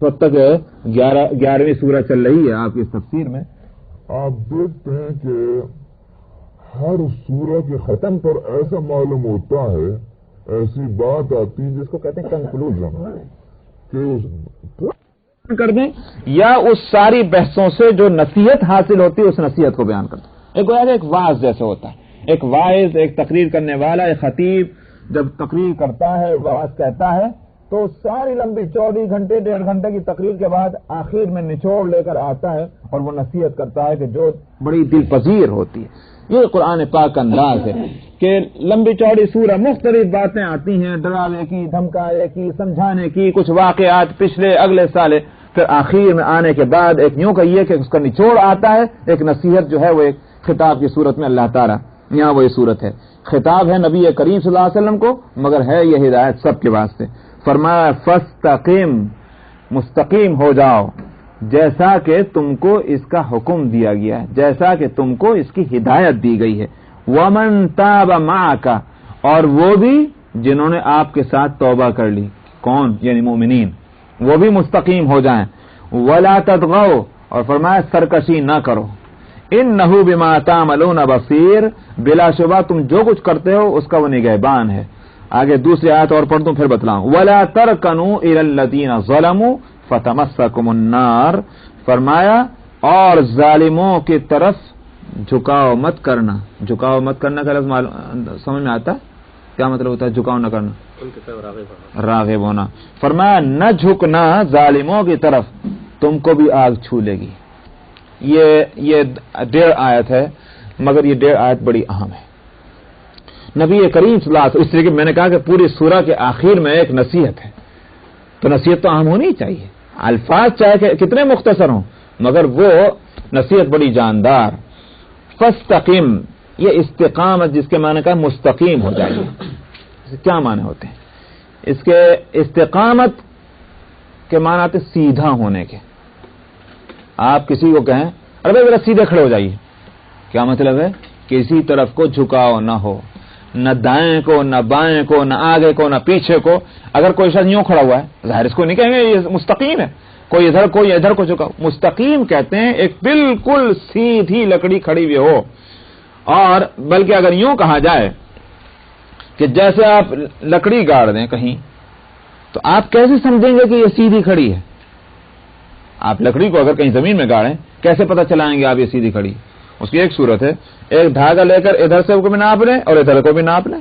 وقت تک 11ویں سورہ چل رہی ہے آپ کی اس تفسیر میں. آپ دیکھتے ہیں کہ ہر سورہ کے ختم پر ایسا معلوم ہوتا ہے، ایسی بات آتی ہے جس کو کہتے ہیں کنکلوژن، کہ کر دیں یا اس ساری بحثوں سے جو نصیحت حاصل ہوتی ہے اس نصیحت کو بیان کر دیں. ایک واعظ جیسے ہوتا ہے، ایک واعظ، ایک تقریر کرنے والا، ایک خطیب جب تقریر کرتا ہے، واعظ کہتا ہے، تو ساری لمبی چوڑی گھنٹے 1.5 گھنٹے کی تقریر کے بعد آخر میں نچوڑ لے کر آتا ہے اور وہ نصیحت کرتا ہے کہ جو بڑی دل پذیر ہوتی ہے. یہ قرآن پاک کا انداز ہے کہ لمبی چوڑی سورہ مختلف باتیں آتی ہیں، ڈرانے کی، دھمکانے کی، سمجھانے کی، کچھ واقعات پچھلے اگلے سالے، پھر آخر میں آنے کے بعد ایک یوں کہیے کہ اس کا نچوڑ آتا ہے، ایک نصیحت جو ہے وہ ایک خطاب کی صورت میں اللہ تعالیٰ، یہاں وہی صورت ہے، خطاب ہے نبی کریم صلی اللہ علیہ وسلم کو، مگر ہے یہ ہدایت سب کے واسطے. فرمایا فاستقم، مستقیم ہو جاؤ، جیسا کہ تم کو اس کا حکم دیا گیا ہے، جیسا کہ تم کو اس کی ہدایت دی گئی ہے. ومن تاب معک، اور وہ بھی جنہوں نے آپ کے ساتھ توبہ کر لی. کون؟ یعنی مومنین، وہ بھی مستقیم ہو جائیں. ولا تطغوا، اور فرمایا سرکشی نہ کرو. انہ بما تعملون بصیر، بلا شبہ تم جو کچھ کرتے ہو اس کا وہ نگہبان ہے. آگے دوسری آیت اور پڑھ دوں پھر بتلاؤں. ولا ترکنوا الی الذین ظلموا فتمسکم النار، فرمایا اور ظالموں کی طرف جھکاؤ مت کرنا. جھکاؤ مت کرنا کا لفظ سمجھ میں آتا ہے؟ کیا مطلب ہوتا ہے جھکاؤ نہ کرنا؟ راغب ہونا. فرمایا نہ جھکنا ظالموں کی طرف، تم کو بھی آگ چھو لے گی. یہ 1.5 آیت ہے، مگر یہ 1.5 آیت بڑی اہم ہے. نبی کریم صلی اللہ علیہ وسلم، اس لیے میں نے کہا کہ پوری سورہ کے آخر میں ایک نصیحت ہے، تو نصیحت تو اہم ہونی چاہیے. الفاظ چاہے کہ کتنے مختصر ہوں مگر وہ نصیحت بڑی جاندار. فاستقم، یہ استقامت جس کے معنی کا مستقیم ہو جائیے. کیا معنی ہوتے ہیں اس کے؟ استقامت کے معنی آتے سیدھا ہونے کے. آپ کسی کو کہیں ارے بھائی ذرا سیدھے کھڑے ہو جائیے، کیا مطلب ہے؟ کسی طرف کو جھکاؤ نہ ہو، نہ دائیں کو، نہ بائیں کو، نہ آگے کو، نہ پیچھے کو. اگر کوئی شخص یوں کھڑا ہوا ہے ظاہر اس کو نہیں کہیں گے یہ مستقیم ہے. کوئی ادھر کوئی ادھر کو جھکاؤ. مستقیم کہتے ہیں ایک بالکل سیدھی لکڑی کھڑی ہوئی ہو. اور بلکہ اگر یوں کہا جائے کہ جیسے آپ لکڑی گاڑ دیں کہیں، تو آپ کیسے سمجھیں گے کہ یہ سیدھی کھڑی ہے؟ آپ لکڑی کو اگر کہیں زمین میں گاڑیں کیسے پتہ چلائیں گے آپ یہ سیدھی کھڑی؟ اس کی ایک صورت ہے، ایک دھاگا لے کر ادھر سے کو بھی ناپ لیں اور ادھر کو بھی ناپ لیں.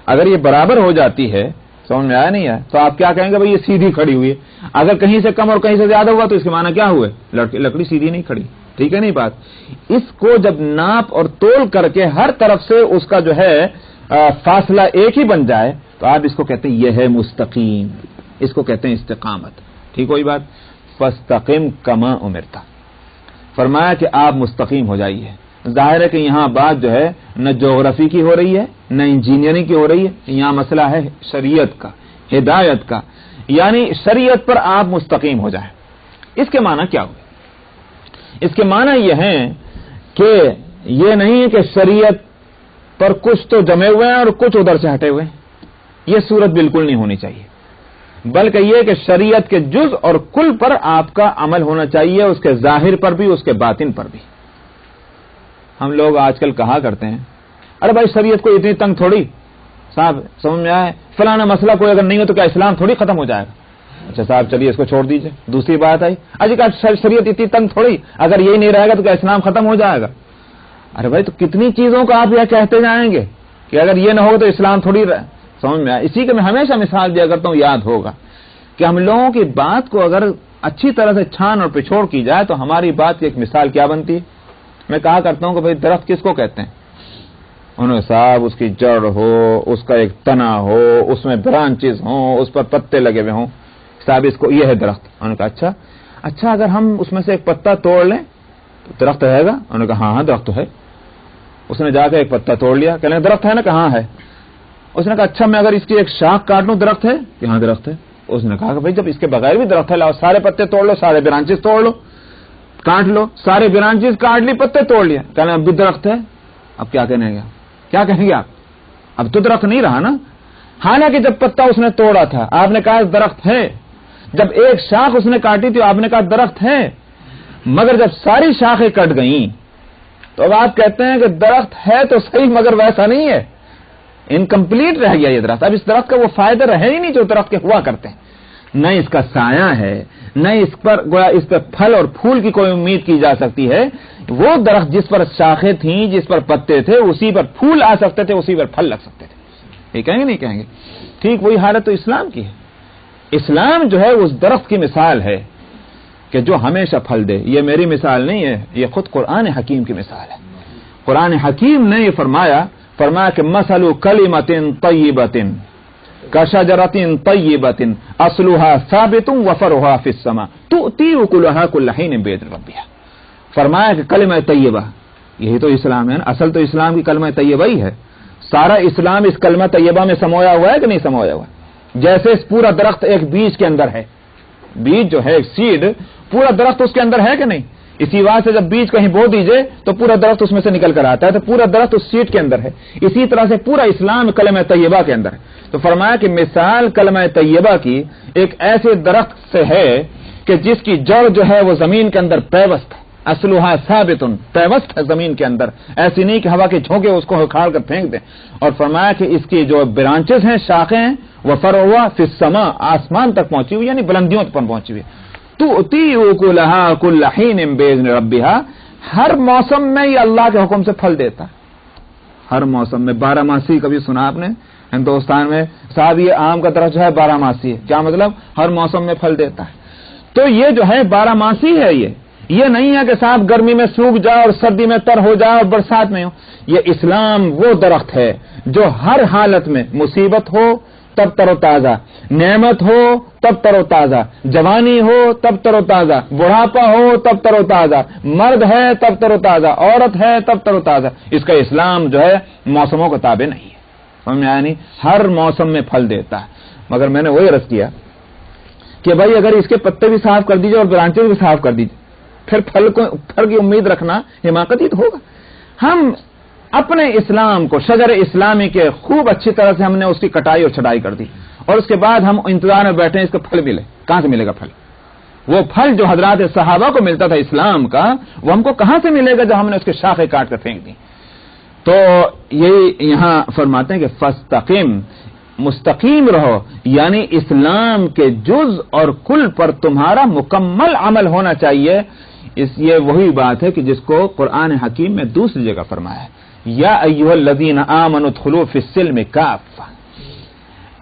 اگر یہ برابر ہو جاتی ہے، سمجھ میں آیا نہیں ہے، تو آپ کیا کہیں گے بھئی یہ سیدھی کھڑی ہوئی ہے. اگر کہیں سے کم اور کہیں سے زیادہ ہوا تو اس کے معنی کیا ہوئے؟ لکڑی سیدھی نہیں کھڑی. ٹھیک ہے نہیں بات؟ اس کو جب ناپ اور تول کر کے ہر طرف سے اس کا جو ہے فاصلہ ایک ہی بن جائے تو آپ اس کو کہتے ہیں یہ ہے مستقیم، اس کو کہتے ہیں استقامت. ٹھیک ہوئی بات؟ فاستقم کما امرتا، فرمایا کہ آپ مستقیم ہو جائیے. ظاہر ہے کہ یہاں بات جو ہے نہ جغرافی کی ہو رہی ہے نہ انجینئرنگ کی ہو رہی ہے، یہاں مسئلہ ہے شریعت کا، ہدایت کا. یعنی شریعت پر آپ مستقیم ہو جائیں. اس کے معنی کیا ہوئے؟ اس کے معنی یہ ہیں کہ یہ نہیں ہے کہ شریعت پر کچھ تو جمے ہوئے ہیں اور کچھ ادھر سے ہٹے ہوئے ہیں. یہ صورت بالکل نہیں ہونی چاہیے، بلکہ یہ کہ شریعت کے جز اور کل پر آپ کا عمل ہونا چاہیے، اس کے ظاہر پر بھی اس کے باطن پر بھی. ہم لوگ آج کل کہا کرتے ہیں ارے بھائی شریعت کو اتنی تنگ تھوڑی، صاحب سمجھ میں آئے فلانا مسئلہ کوئی اگر نہیں ہو تو کیا اسلام تھوڑی ختم ہو جائے گا؟ اچھا صاحب چلیے اس کو چھوڑ دیجئے. دوسری بات آئی اجی کا شریعت اتنی تنگ تھوڑی، اگر یہی نہیں رہے گا تو کیا اسلام ختم ہو جائے گا؟ ارے بھائی تو کتنی چیزوں کو آپ یہ کہتے جائیں گے کہ اگر یہ نہ ہوگا تو اسلام تھوڑی سمجھ میں آئے. اسی کے میں ہمیشہ مثال دیا کرتا ہوں، یاد ہوگا کہ ہم لوگوں کی بات کو اگر اچھی طرح سے چھان اور پچھوڑ کی جائے تو ہماری بات کی ایک مثال کیا بنتی ہے. میں کہا کرتا ہوں کہ بھئی درخت کس کو کہتے ہیں؟ انہوں صاحب اس کی جڑ ہو، اس کا ایک تنا ہو، اس میں برانچز ہوں، اس پر پتے لگے ہوئے ہوں، صاحب اس کو یہ ہے درخت. انہوں نے کہا اچھا اگر ہم اس میں سے ایک پتا توڑ لیں تو درخت رہے گا؟ انہوں نے کہا ہاں درخت تو ہے. اس نے جا کے ایک پتا توڑ لیا، کہنے درخت ہے نا؟ کہاں ہے؟ اس نے کہا اچھا میں اگر اس کی ایک شاخ کاٹ لوں درخت ہے؟ کہ ہاں درخت ہے. اس نے کہا کہ بھائی جب اس کے بغیر بھی درخت ہے لاؤ سارے پتے توڑ لو، سارے برانچز توڑ لو، کاٹ لو، سارے برانچز کاٹ لی، پتے توڑ لیا، کہنا اب بھی درخت ہے. اب کیا کہنے گا؟ کیا کہیں گے آپ؟ اب تو درخت نہیں رہا نا. حالانکہ جب پتا اس نے توڑا تھا آپ نے کہا درخت ہے، جب ایک شاخ اس نے کاٹی تھی آپ نے کہا درخت ہے، مگر جب ساری شاخیں کٹ گئیں تو اب آپ کہتے ہیں کہ درخت ہے تو صحیح مگر ویسا نہیں ہے، انکمپلیٹ رہ گیا یہ درخت. اب اس درخت کا وہ فائدہ رہے ہی نہیں جو درخت کے ہوا کرتے ہیں. نہ اس کا سایہ ہے، نہ اس پر گویا اس پر پھل اور پھول کی کوئی امید کی جا سکتی ہے. وہ درخت جس پر شاخیں تھیں، جس پر پتے تھے، اسی پر پھول آ سکتے تھے، اسی پر پھل لگ سکتے تھے. یہ کہیں گے نہیں کہیں گے؟ ٹھیک وہی حالت تو اسلام کی ہے. اسلام جو ہے اس درخت کی مثال ہے کہ جو ہمیشہ پھل دے. یہ میری مثال نہیں ہے، یہ خود قرآن حکیم کی مثال ہے. قرآن حکیم نے یہ فرمایا کہ مثل کلمۃ طیبۃ کشجرۃ طیبۃ اصلها ثابت وفرعها فی السماء تؤتی اکلها کل حین باذن ربها. فرمایا کہ کلمہ طیبہ یہی تو اسلام ہے نا. اصل تو اسلام کی کلمہ طیبہ ہی ہے. سارا اسلام اس کلمہ طیبہ میں سمویا ہوا ہے کہ نہیں سمویا ہوا؟ جیسے اس پورا درخت ایک بیج کے اندر ہے، بیج جو ہے ایک سیڈ، پورا درخت اس کے اندر ہے کہ نہیں؟ اسی وجہ سے جب بیج کہیں بو دیجئے تو پورا درخت اس میں سے نکل کر آتا ہے، تو پورا درخت اس سیڈ کے اندر ہے. اسی طرح سے پورا اسلام کلمہ طیبہ کے اندر ہے. تو فرمایا کہ مثال کلمہ طیبہ کی ایک ایسے درخت سے ہے کہ جس کی جڑ جو ہے وہ زمین کے اندر پیوست ہے. اصلها ثابت، پیوست ہے زمین کے اندر، ایسی نہیں کہ ہوا کے جھونکے اس کو اکھاڑ کر پھینک دیں. اور فرمایا کہ اس کی جو برانچز ہیں، شاخیں ہیں، وہ فرعها فی السماء، آسمان تک پہنچی ہوئی، یعنی بلندیوں پر پہنچی ہوئی. تؤتی اکلها کل حین باذن ربها، ہر موسم میں یہ اللہ کے حکم سے پھل دیتا ہے. ہر موسم میں. 12 ماسی کبھی سنا آپ نے ہندوستان میں؟ صاحب یہ آم کا درخت جو ہے 12 ماسی ہے. کیا مطلب؟ ہر موسم میں پھل دیتا ہے. تو یہ جو ہے 12 ماسی ہے. یہ نہیں ہے کہ صاحب گرمی میں سوکھ جائے اور سردی میں تر ہو جائے اور برسات میں ہو. یہ اسلام وہ درخت ہے جو ہر حالت میں، مصیبت ہو تب تر و تازہ، نعمت ہو تب تر و تازہ، جوانی ہو تب تر و تازہ، بڑھاپا ہو تب تر و تازہ، مرد ہے تب تر و تازہ، عورت ہے تب تر و تازہ. اس کا اسلام جو ہے موسموں کا تابع نہیں ہے. سمجھ میں آیا نہیں؟ ہر موسم میں پھل دیتا ہے. مگر میں نے وہی عرض کیا کہ بھائی اگر اس کے پتے بھی صاف کر دیجیے اور برانچیں بھی صاف کر دیجیے، پھر پھل کی امید رکھنا حماقتی تو ہوگا. ہم اپنے اسلام کو، شجر اسلامی کے خوب اچھی طرح سے ہم نے اس کی کٹائی اور چھٹائی کر دی، اور اس کے بعد ہم انتظار میں بیٹھے ہیں اس کا پھل ملے. کہاں سے ملے گا پھل؟ وہ پھل جو حضرات صحابہ کو ملتا تھا اسلام کا، وہ ہم کو کہاں سے ملے گا جب ہم نے اس کے شاخیں کاٹ کر پھینک دی؟ تو یہی یہاں فرماتے ہیں کہ فاستقم، مستقیم رہو، یعنی اسلام کے جز اور کل پر تمہارا مکمل عمل ہونا چاہیے. یہ وہی بات ہے کہ جس کو قرآن حکیم میں دوسری جگہ فرمایا ہے، یا ایھا الذین آمنوا ادخلوا فی السلم کافہ،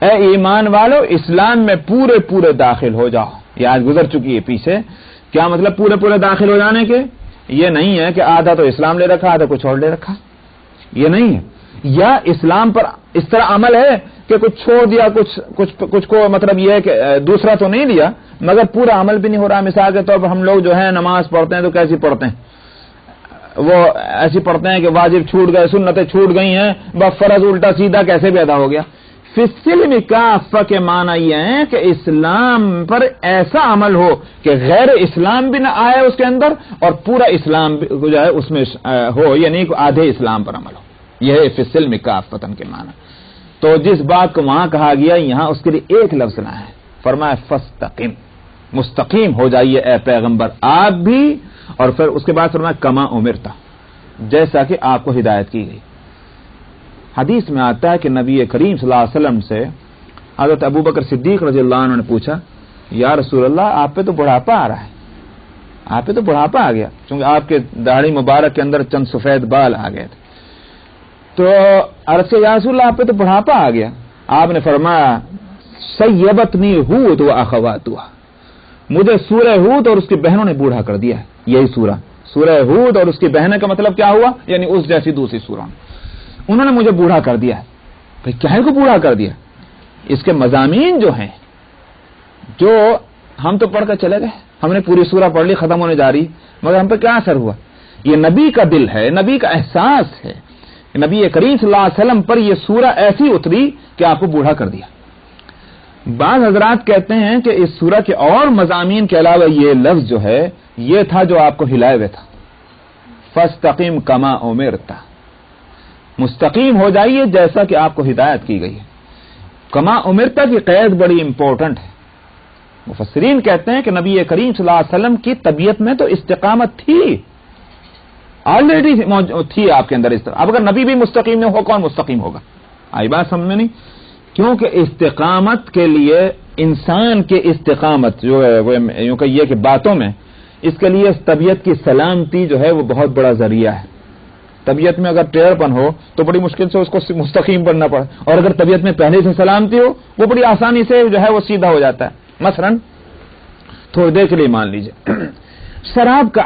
اے ایمان والو اسلام میں پورے پورے داخل ہو جاؤ. یہ آج گزر چکی ہے پیچھے. کیا مطلب پورے پورے داخل ہو جانے کے؟ یہ نہیں ہے کہ آدھا تو اسلام لے رکھا، آدھا کچھ اور لے رکھا. یہ نہیں ہے. یا اسلام پر اس طرح عمل ہے کہ کچھ چھوڑ دیا، کچھ کو مطلب یہ ہے کہ دوسرا تو نہیں لیا مگر پورا عمل بھی نہیں ہو رہا. مثال کے طور پر ہم لوگ جو ہے نماز پڑھتے ہیں تو کیسی پڑھتے ہیں؟ وہ ایسی پڑھتے ہیں کہ واجب چھوٹ گئے، سنتیں چھوٹ گئی ہیں، بس فرض الٹا سیدھا کیسے بھی ادا ہو گیا. فی السلم کافہ کے معنی یہ ہے کہ اسلام پر ایسا عمل ہو کہ غیر اسلام بھی نہ آئے اس کے اندر اور پورا اسلام جو ہے اس میں ہو، یعنی آدھے اسلام پر عمل ہو. یہ ہے فی السلم کافۃ کے معنی. تو جس بات کو وہاں کہا گیا یہاں اس کے لیے ایک لفظ نہ ہے. فرمایا فاستقم، مستقیم ہو جائیے اے پیغمبر آپ بھی. اور پھر اس کے بعد فرمایا کما امرتا، جیسا کہ آپ کو ہدایت کی گئی. حدیث میں آتا ہے کہ نبی کریم صلی اللہ علیہ وسلم سے حضرت ابوبکر صدیق رضی اللہ عنہ نے پوچھا، یا رسول اللہ آپ پہ تو بڑھاپا آ رہا ہے، آپ پہ تو بڑھاپا آ گیا، چونکہ آپ کے داڑھی مبارک کے اندر چند سفید بال آ گئے تھے. تو عرض سے یا رسول اللہ آپ پہ تو بڑھاپا آ گیا. آپ نے فرمایا سیبتنی ہود و اخواتها، مجھے سورہ ہود اور اس کی بہنوں نے بوڑھا کر دیا ہے. یہی سورہ ہود اور اس کی بہنیں کا مطلب کیا ہوا؟ یعنی اس جیسی دوسری سورہ، انہوں نے مجھے بوڑھا کر دیا ہے. بھئی کیا کو بوڑھا کر دیا؟ اس کے مضامین جو ہیں، جو ہم تو پڑھ کر چلے گئے، ہم نے پوری سورہ پڑھ لی، ختم ہونے جا رہی، مگر ہم پہ کیا اثر ہوا؟ یہ نبی کا دل ہے، نبی کا احساس ہے. نبی کریم صلی اللہ علیہ وسلم پر یہ سورہ ایسی اتری کہ آپ کو بوڑھا کر دیا. بعض حضرات کہتے ہیں کہ اس سورہ کے اور مضامین کے علاوہ یہ لفظ جو ہے یہ تھا جو آپ کو ہلائے ہوئے تھا، فاستقم کما امرتا، مستقیم ہو جائیے جیسا کہ آپ کو ہدایت کی گئی ہے. کما امرتا کی قید بڑی امپورٹنٹ ہے. مفسرین کہتے ہیں کہ نبی کریم صلی اللہ علیہ وسلم کی طبیعت میں تو استقامت تھی، آلریڈی تھی آپ کے اندر اس طرح. اب اگر نبی بھی مستقیم نہیں ہو، کون مستقیم ہوگا؟ آئی بات سمجھ میں نہیں؟ کیونکہ استقامت کے لیے انسان کے استقامت جو ہے وہ یوں کہیے کہ باتوں میں، اس کے لیے طبیعت کی سلامتی جو ہے وہ بہت بڑا ذریعہ ہے. طبیعت میں اگر ٹیڑھ پن ہو تو بڑی مشکل سے اس کو مستقیم بننا پڑے، اور اگر طبیعت میں پہلے سے سلامتی ہو وہ بڑی آسانی سے جو ہے وہ سیدھا ہو جاتا ہے. مثلا تھوڑی دیر کے لیے مان لیجئے شراب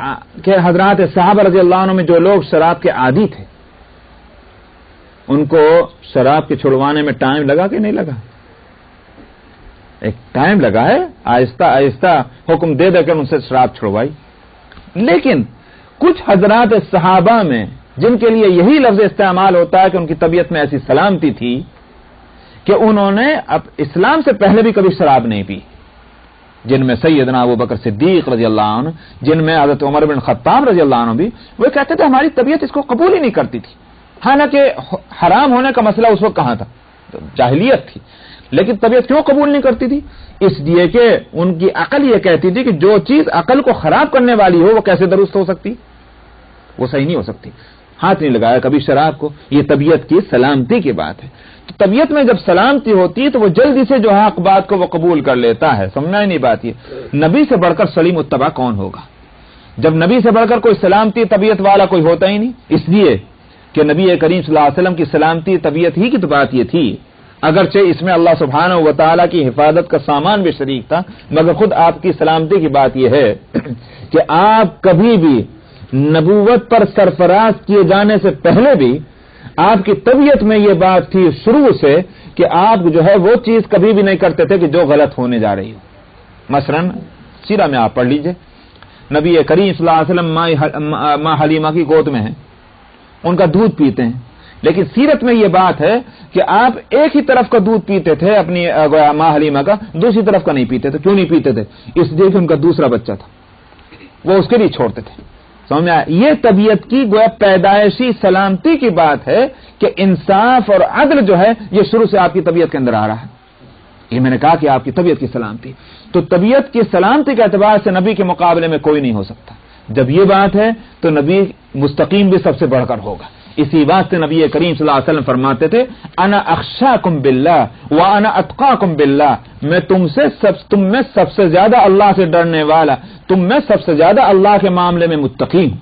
کے حضرات صحابہ رضی اللہ عنہ میں جو لوگ شراب کے عادی تھے، ان کو شراب کے چھڑوانے میں ٹائم لگا کہ نہیں لگا؟ ایک ٹائم لگا ہے، آہستہ آہستہ حکم دے کر ان سے شراب چھڑوائی. لیکن کچھ حضرات صحابہ میں جن کے لیے یہی لفظ استعمال ہوتا ہے کہ ان کی طبیعت میں ایسی سلامتی تھی کہ انہوں نے اب اسلام سے پہلے بھی کبھی شراب نہیں پی، جن میں سیدنا ابو بکر صدیق رضی اللہ عنہ، جن میں حضرت عمر بن خطاب رضی اللہ عنہ بھی، وہ کہتے تھے ہماری طبیعت اس کو قبول ہی نہیں کرتی تھی. حالانکہ حرام ہونے کا مسئلہ اس وقت کہاں تھا، جاہلیت تھی، لیکن طبیعت کیوں قبول نہیں کرتی تھی؟ اس لیے کہ ان کی عقل یہ کہتی تھی کہ جو چیز عقل کو خراب کرنے والی ہو وہ کیسے درست ہو سکتی، وہ صحیح نہیں ہو سکتی. ہاتھ نہیں لگایا کبھی شراب کو. یہ طبیعت کی سلامتی کی بات ہے. تو طبیعت میں جب سلامتی ہوتی ہے تو وہ جلدی سے جو حق بات کو وہ قبول کر لیتا ہے. سمجھنا ہی نہیں بات. یہ نبی سے بڑھ کر سلیم اتباع کون ہوگا؟ جب نبی سے بڑھ کر کوئی سلامتی طبیعت والا کوئی ہوتا ہی نہیں. اس لیے کہ نبی کریم صلی اللہ علیہ وسلم کی سلامتی طبیعت ہی کی تو بات یہ تھی، اگرچہ اس میں اللہ سبحانہ و تعالیٰ کی حفاظت کا سامان بھی شریک تھا، مگر خود آپ کی سلامتی کی بات یہ ہے کہ آپ کبھی بھی نبوت پر سرفراز کیے جانے سے پہلے بھی آپ کی طبیعت میں یہ بات تھی شروع سے کہ آپ جو ہے وہ چیز کبھی بھی نہیں کرتے تھے کہ جو غلط ہونے جا رہی ہو. مثلا سیرہ میں آپ پڑھ لیجئے، نبی کریم صلی اللہ علیہ وسلم ماں حلیمہ کی گود میں ہیں، ان کا دودھ پیتے ہیں، لیکن سیرت میں یہ بات ہے کہ آپ ایک ہی طرف کا دودھ پیتے تھے اپنی ماں حلیمہ کا، دوسری طرف کا نہیں پیتے تھے. کیوں نہیں پیتے تھے؟ اس لیے کہ ان کا دوسرا بچہ تھا، وہ اس کے لیے چھوڑتے تھے. سمجھ میں آیا؟ یہ طبیعت کی گویا پیدائشی سلامتی کی بات ہے کہ انصاف اور عدل جو ہے یہ شروع سے آپ کی طبیعت کے اندر آ رہا ہے. یہ میں نے کہا کہ آپ کی طبیعت کی سلامتی. تو طبیعت کی سلامتی کے اعتبار سے نبی کے مقابلے میں کوئی نہیں ہو سکتا. جب یہ بات ہے تو نبی مستقیم بھی سب سے بڑھ کر ہوگا. اسی بات سے نبی کریم صلی اللہ علیہ وسلم فرماتے تھے انا اخشاکم باللہ وانا اتقاکم باللہ، میں تم میں سب سے زیادہ اللہ سے ڈرنے والا، تم میں سب سے زیادہ اللہ کے معاملے میں متقی ہوں.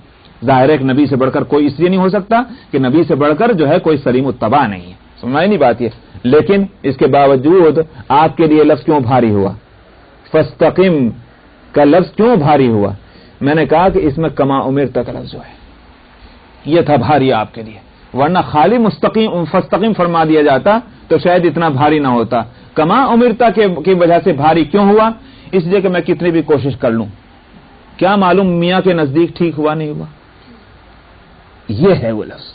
ظاہر ہے کہ نبی سے بڑھ کر کوئی اس لیے نہیں ہو سکتا کہ نبی سے بڑھ کر جو ہے کوئی سلیم اتباع نہیں ہے. سمجھائی نہیں بات یہ؟ لیکن اس کے باوجود آپ کے لیے لفظ کیوں بھاری ہوا؟ فاستقم کا لفظ کیوں بھاری ہوا؟ میں نے کہا کہ اس میں کما امرت کا لفظ جو ہے یہ تھا بھاری آپ کے لیے، ورنہ خالی مستقیم فاستقم فرما دیا جاتا تو شاید اتنا بھاری نہ ہوتا. کما امرتا کی وجہ سے بھاری کیوں ہوا؟ اس لیے کہ میں کتنی بھی کوشش کر لوں کیا معلوم میاں کے نزدیک ٹھیک ہوا نہیں ہوا. یہ ہے وہ لفظ.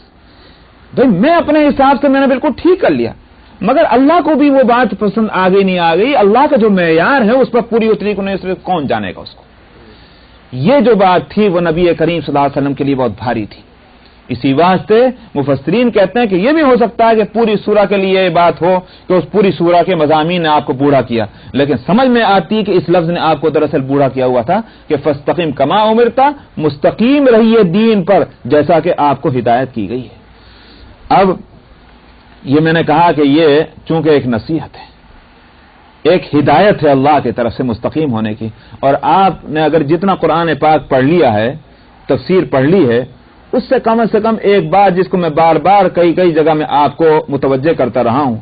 بھائی میں اپنے حساب سے میں نے بالکل ٹھیک کر لیا، مگر اللہ کو بھی وہ بات پسند آ گئی نہیں آ گئی. اللہ کا جو معیار ہے اس پر پوری اتری کو نہیں، کون جانے گا اس کو. یہ جو بات تھی وہ نبی کریم صلی اللہ علیہ وسلم کے لیے بہت بھاری تھی. اسی واسطے مفسرین کہتے ہیں کہ یہ بھی ہو سکتا ہے کہ پوری سورہ کے لیے یہ بات ہو کہ اس پوری سورہ کے مضامین نے آپ کو بوڑھا کیا، لیکن سمجھ میں آتی کہ اس لفظ نے آپ کو دراصل بوڑھا کیا ہوا تھا کہ فاستقم کما امرتا، مستقیم رہیے دین پر جیسا کہ آپ کو ہدایت کی گئی ہے. اب یہ میں نے کہا کہ یہ چونکہ ایک نصیحت ہے، ایک ہدایت ہے اللہ کی طرف سے مستقیم ہونے کی، اور آپ نے اگر جتنا قرآن پاک پڑھ لیا ہے، تفسیر پڑھ لی ہے، اس سے کم ایک بات جس کو میں بار بار کئی جگہ میں آپ کو متوجہ کرتا رہا ہوں،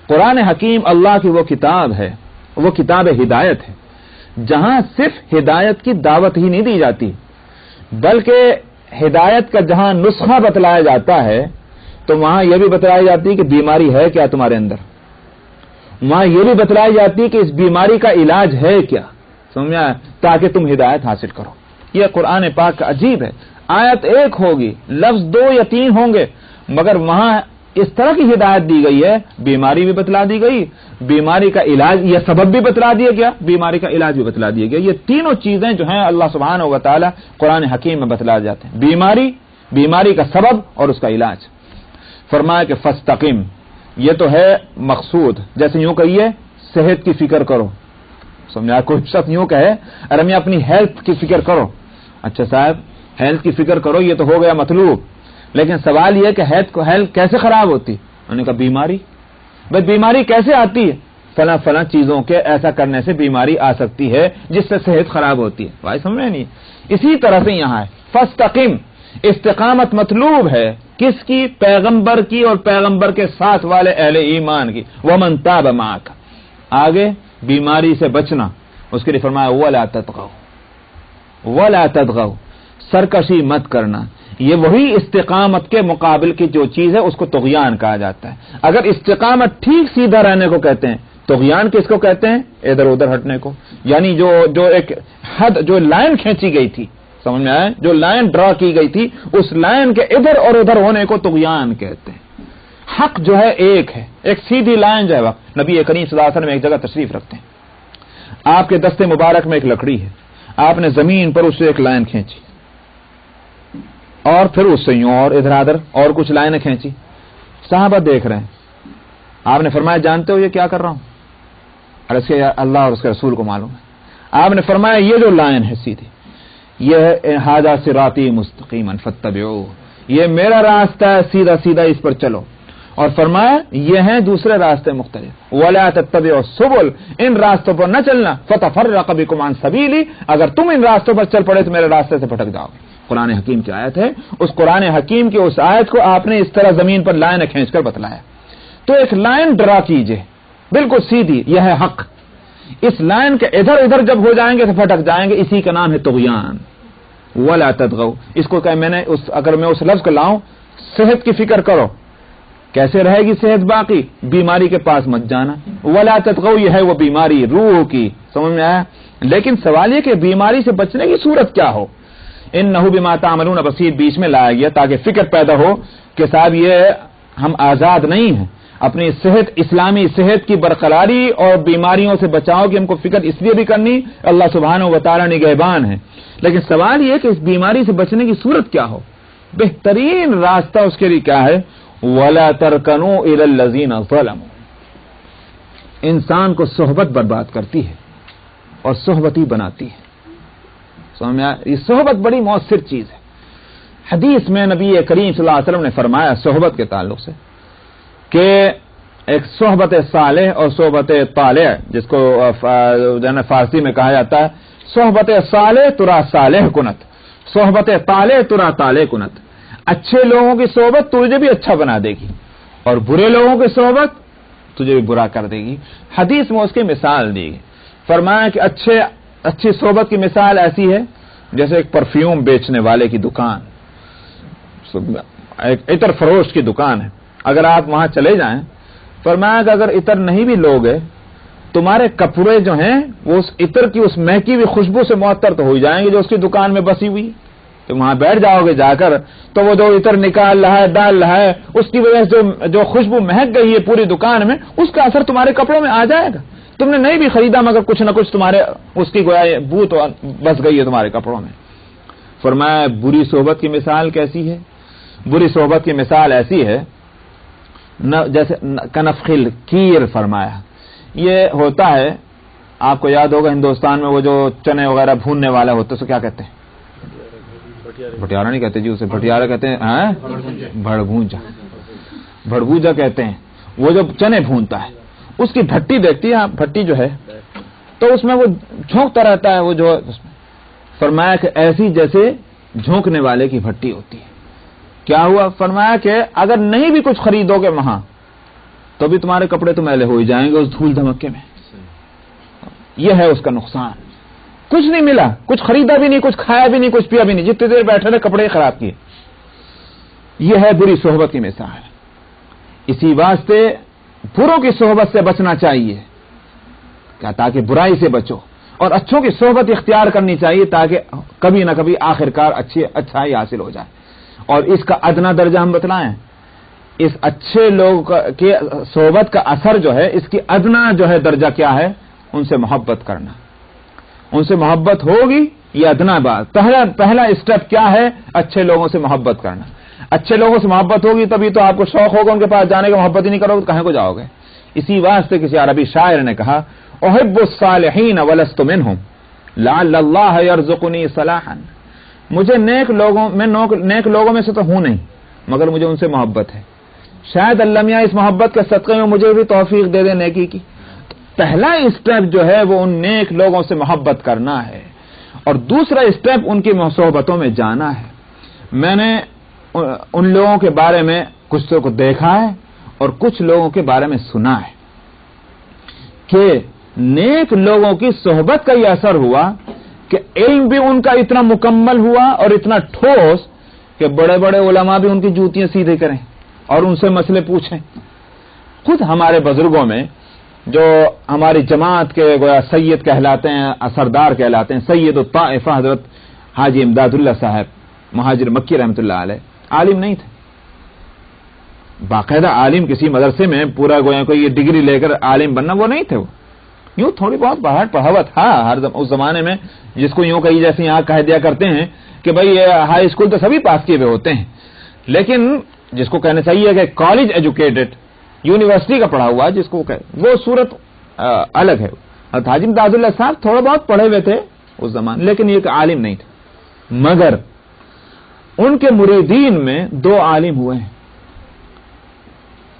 قرآن حکیم اللہ کی وہ کتاب ہے، وہ کتاب ہدایت ہے جہاں صرف ہدایت کی دعوت ہی نہیں دی جاتی، بلکہ ہدایت کا جہاں نسخہ بتلایا جاتا ہے تو وہاں یہ بھی بتلائی جاتی ہے کہ بیماری ہے کیا تمہارے اندر، وہاں یہ بھی بتلائی جاتی ہے کہ اس بیماری کا علاج ہے کیا، سمجھا، تاکہ تم ہدایت حاصل کرو. یہ قرآن پاک کا عجیب ہے. آیت ایک ہوگی، لفظ 2 یا 3 ہوں گے، مگر وہاں اس طرح کی ہدایت دی گئی ہے، بیماری بھی بتلا دی گئی، بیماری کا علاج یہ سبب بھی بتلا دیا گیا، بیماری کا علاج بھی بتلا دیا گیا. یہ تینوں چیزیں جو ہیں اللہ سبحانہ و تعالی قرآن حکیم میں بتلا جاتے ہیں، بیماری کا سبب اور اس کا علاج. فرمایا کہ فاستقم، یہ تو ہے مقصود، جیسے یوں کہیے صحت کی فکر کرو، سمجھا؟ کوئی شخص یوں کہے ارے میں اپنی ہیلتھ کی فکر کرو. اچھا صاحب ہیلتھ کی فکر کرو یہ تو ہو گیا مطلوب، لیکن سوال یہ کہ ہیلتھ کیسے خراب ہوتی؟ انہوں نے کہا بیماری. بھائی بیماری کیسے آتی ہے؟ فلاں فلاں چیزوں کے ایسا کرنے سے بیماری آ سکتی ہے جس سے صحت خراب ہوتی ہے. بھائی سمجھ نہیں. اسی طرح سے یہاں ہے فاستقم، استقامت مطلوب ہے کس کی؟ پیغمبر کی اور پیغمبر کے ساتھ والے اہل ایمان کی. ومن تاب معک، آگے بیماری سے بچنا، اس کے لیے فرمایا ولا تطغوا، ولا تطغوا، سرکشی مت کرنا. یہ وہی استقامت کے مقابل کی جو چیز ہے اس کو طغیان کہا جاتا ہے. اگر استقامت ٹھیک سیدھا رہنے کو کہتے ہیں، طغیان کس کو کہتے ہیں؟ ادھر ادھر ہٹنے کو. یعنی جو ایک حد، جو لائن کھینچی گئی تھی، سمجھ میں آئے؟ جو لائن ڈرا کی گئی تھی اس لائن کے ادھر اور ادھر ہونے کو طغیان کہتے ہیں. حق جو ہے ایک ہے، ایک سیدھی لائن جو ہے. وقت نبی کریم صلی اللہ علیہ وسلم ایک جگہ تشریف رکھتے ہیں، آپ کے دستے مبارک میں ایک لکڑی ہے، آپ نے زمین پر اس سے ایک لائن کھینچی اور پھر اس سے یوں اور ادھر ادھر اور کچھ لائنیں کھینچی. صحابہ دیکھ رہے ہیں. آپ نے فرمایا جانتے ہو یہ کیا کر رہا ہوں؟ اور اس کے اللہ اور اس کے رسول کو معلوم ہے. آپ نے فرمایا یہ جو لائن ہے سیدھی، یہ ہے ھذا صراطی مستقیما فاتبعوہ، یہ میرا راستہ ہے، سیدھا سیدھا اس پر چلو. اور فرمایا یہ ہیں دوسرے راستے مختلف، ولا تتبعوا السبل، ان راستوں پر نہ چلنا، فتفرق بکم عن سبیلی، اگر تم ان راستوں پر چل پڑے تو میرے راستے سے بھٹک جاؤ. قرآن حکیم کی آیت ہے. اس قرآن حکیم کی اس آیت کو آپ نے اس طرح زمین پر لائن کھینچ کر بتلایا. تو ایک لائن ڈرا کیجئے بالکل سیدھی، یہ ہے حق. اس لائن کے ادھر ادھر جب ہو جائیں گے تو پھٹک جائیں گے. اسی کا نام ہے طغیان. ولا تطغوا، اس کو کہ میں نے اگر میں اس لفظ کو لاؤں، صحت کی فکر کرو. کیسے رہے گی صحت باقی؟ بیماری کے پاس مت جانا. ولا تطغوا یہ ہے وہ بیماری روح کی. سمجھ میں آیا؟ لیکن سوال یہ کہ بیماری سے بچنے کی صورت کیا ہو؟ انہ بما تعملون بصیر بیچ میں لایا گیا تاکہ فکر پیدا ہو کہ صاحب یہ ہم آزاد نہیں ہیں. اپنی صحت، اسلامی صحت کی برقراری اور بیماریوں سے بچاؤ کی ہم کو فکر اس لیے بھی کرنی، اللہ سبحانہ و تعالی نگہبان ہے. لیکن سوال یہ کہ اس بیماری سے بچنے کی صورت کیا ہو؟ بہترین راستہ اس کے لیے کیا ہے؟ وَلَا تَرْكَنُوا إِلَى الَّذِينَ ظَلَمُوا. انسان کو صحبت برباد کرتی ہے اور صحبتی بناتی ہے. سمجھ میں آیا؟ یہ صحبت بڑی مؤثر چیز ہے. حدیث میں نبی کریم صلی اللہ علیہ وسلم نے فرمایا صحبت کے تعلق سے کہ ایک صحبت صالح اور صحبت طالع، جس کو فارسی میں کہا جاتا ہے صحبت صالح ترا صالح کنت، صحبت طالع ترا طالع کنت. اچھے لوگوں کی صحبت تجھے بھی اچھا بنا دے گی اور برے لوگوں کی صحبت تجھے بھی برا کر دے گی. حدیث میں اس کی مثال دی گئی. فرمایا کہ اچھی صحبت کی مثال ایسی ہے جیسے ایک پرفیوم بیچنے والے کی دکان، ایک عطر فروش کی دکان ہے. اگر آپ وہاں چلے جائیں، فرمایا کہ اگر عطر نہیں بھی لوگے، تمہارے کپڑے جو ہیں وہ اس عطر کی اس مہکی ہوئی خوشبو سے معطر تو ہو جائیں گے جو اس کی دکان میں بسی ہوئی. تو وہاں بیٹھ جاؤ گے جا کر تو وہ جو عطر نکال رہا ہے ڈال رہا ہے اس کی وجہ سے جو خوشبو مہک گئی ہے پوری دکان میں، اس کا اثر تمہارے کپڑوں میں آ جائے گا. تم نے نہیں بھی خریدا مگر کچھ نہ کچھ تمہارے اس کی گویا بو تو بس گئی ہے تمہارے کپڑوں میں. فرمایا بری صحبت کی مثال کیسی ہے؟ بری صحبت کی مثال ایسی ہے جیسے کنفخل کیر. فرمایا یہ ہوتا ہے، آپ کو یاد ہوگا ہندوستان میں وہ جو چنے وغیرہ بھوننے والا ہوتا ہے اسے کیا کہتے ہیں؟ بھٹیارا نہیں کہتے جی، اسے بھٹیارا کہتے ہیں، بھڑبھونجا، بھڑبھوجا کہتے ہیں. وہ جو چنے بھونتا ہے اس کی بھٹی دیکھتی ہے آپ، بھٹی جو ہے تو اس میں وہ جھونکتا رہتا ہے وہ جو. فرمایا کہ ایسی جیسے جھونکنے والے کی بھٹی ہوتی ہے. کیا ہوا؟ فرمایا کہ اگر نہیں بھی کچھ خریدو گے وہاں تو بھی تمہارے کپڑے تو میلے ہو ہی جائیں گے اس دھول دھمکے میں. یہ ہے اس کا نقصان. کچھ نہیں ملا، کچھ خریدا بھی نہیں، کچھ کھایا بھی نہیں، کچھ پیا بھی نہیں، جتنی دیر بیٹھے رہے کپڑے خراب کیے. یہ ہے بری صحبت کی مثال. اسی واسطے بروں کی صحبت سے بچنا چاہیے تاکہ برائی سے بچو، اور اچھوں کی صحبت اختیار کرنی چاہیے تاکہ کبھی نہ کبھی آخرکار اچھائی حاصل ہو جائے. اور اس کا ادنا درجہ ہم بتلائیں، اس اچھے لوگ کے صحبت کا اثر جو ہے، اس کی ادنا جو ہے درجہ کیا ہے؟ ان سے محبت کرنا. ان سے محبت ہوگی یہ ادنا بات. پہلا اسٹیپ کیا ہے؟ اچھے لوگوں سے محبت کرنا. اچھے لوگوں سے محبت ہوگی تبھی تو آپ کو شوق ہوگا ان کے پاس جانے کا. محبت ہی نہیں کرو تو کہاں کو جاؤ گے؟ اسی واسطے کسی عربی شاعر نے کہا احب الصالحین ولست منہم لعل اللہ یرزقنی صلاحا، مجھے نیک لوگوں میں سے تو ہوں نہیں مگر مجھے ان سے محبت ہے، شاید اللہ میاں اس محبت کے صدقے میں مجھے بھی توفیق دے دے نیکی کی۔ پہلا اسٹیپ جو ہے وہ ان نیک لوگوں سے محبت کرنا ہے، اور دوسرا اسٹیپ ان کی صحبتوں میں جانا ہے۔ میں نے ان لوگوں کے بارے میں کچھ کو دیکھا ہے اور کچھ لوگوں کے بارے میں سنا ہے کہ نیک لوگوں کی صحبت کا یہ اثر ہوا کہ علم بھی ان کا اتنا مکمل ہوا اور اتنا ٹھوس کہ بڑے بڑے علماء بھی ان کی جوتیاں سیدھے کریں اور ان سے مسئلے پوچھیں۔ خود ہمارے بزرگوں میں جو ہماری جماعت کے گویا سید کہلاتے ہیں، سردار کہلاتے ہیں، سید الطائفہ حضرت حاجی امداد اللہ صاحب مہاجر مکی رحمۃ اللہ علیہ، عالم نہیں تھے، باقاعدہ عالم کسی مدرسے میں پورا گویا کوئی یہ ڈگری لے کر عالم بننا وہ نہیں تھے، وہ یوں تھوڑی بہت باہر پڑھاوت ہر اس زمانے میں جس کو یوں کہی جیسے یہاں کہہ دیا کرتے ہیں کہ بھائی یہ ہائی اسکول تو سبھی پاس کیے ہوئے ہوتے ہیں، لیکن جس کو کہنا چاہیے کہ کالج ایجوکیٹڈ، یونیورسٹی کا پڑھا ہوا جس کو وہ صورت الگ ہے۔ حاجی امداد اللہ صاحب تھوڑا بہت پڑھے ہوئے تھے اس زمانے، لیکن یہ عالم نہیں تھے، مگر ان کے مریدین میں دو عالم ہوئے ہیں،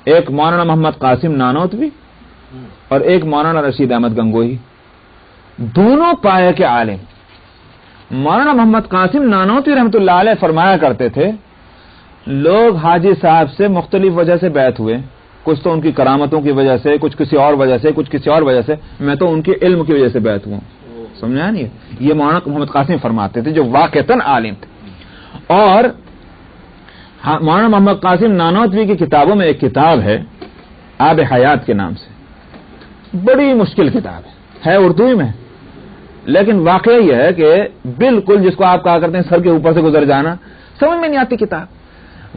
ایک مولانا محمد قاسم نانوتوی اور ایک مولانا رشید احمد گنگوہی، دونوں پائے کے عالم۔ مولانا محمد قاسم نانوتوی رحمۃ اللہ علیہ فرمایا کرتے تھے لوگ حاجی صاحب سے مختلف وجہ سے بیعت ہوئے، کچھ تو ان کی کرامتوں کی وجہ سے، کچھ کسی اور وجہ سے، کچھ کسی اور وجہ سے، میں تو ان کے علم کی وجہ سے بیعت ہوا ہوں۔ سمجھا نہیں؟ یہ مولانا محمد قاسم فرماتے تھے جو واقعتاً عالم تھے۔ اور مولانا محمد قاسم نانوتوی کی کتابوں میں ایک کتاب ہے آب حیات کے نام سے، بڑی مشکل کتاب ہے اردو میں، لیکن واقعہ یہ ہے کہ بالکل جس کو آپ کہا کرتے ہیں سر کے اوپر سے گزر جانا، سمجھ میں نہیں آتی کتاب۔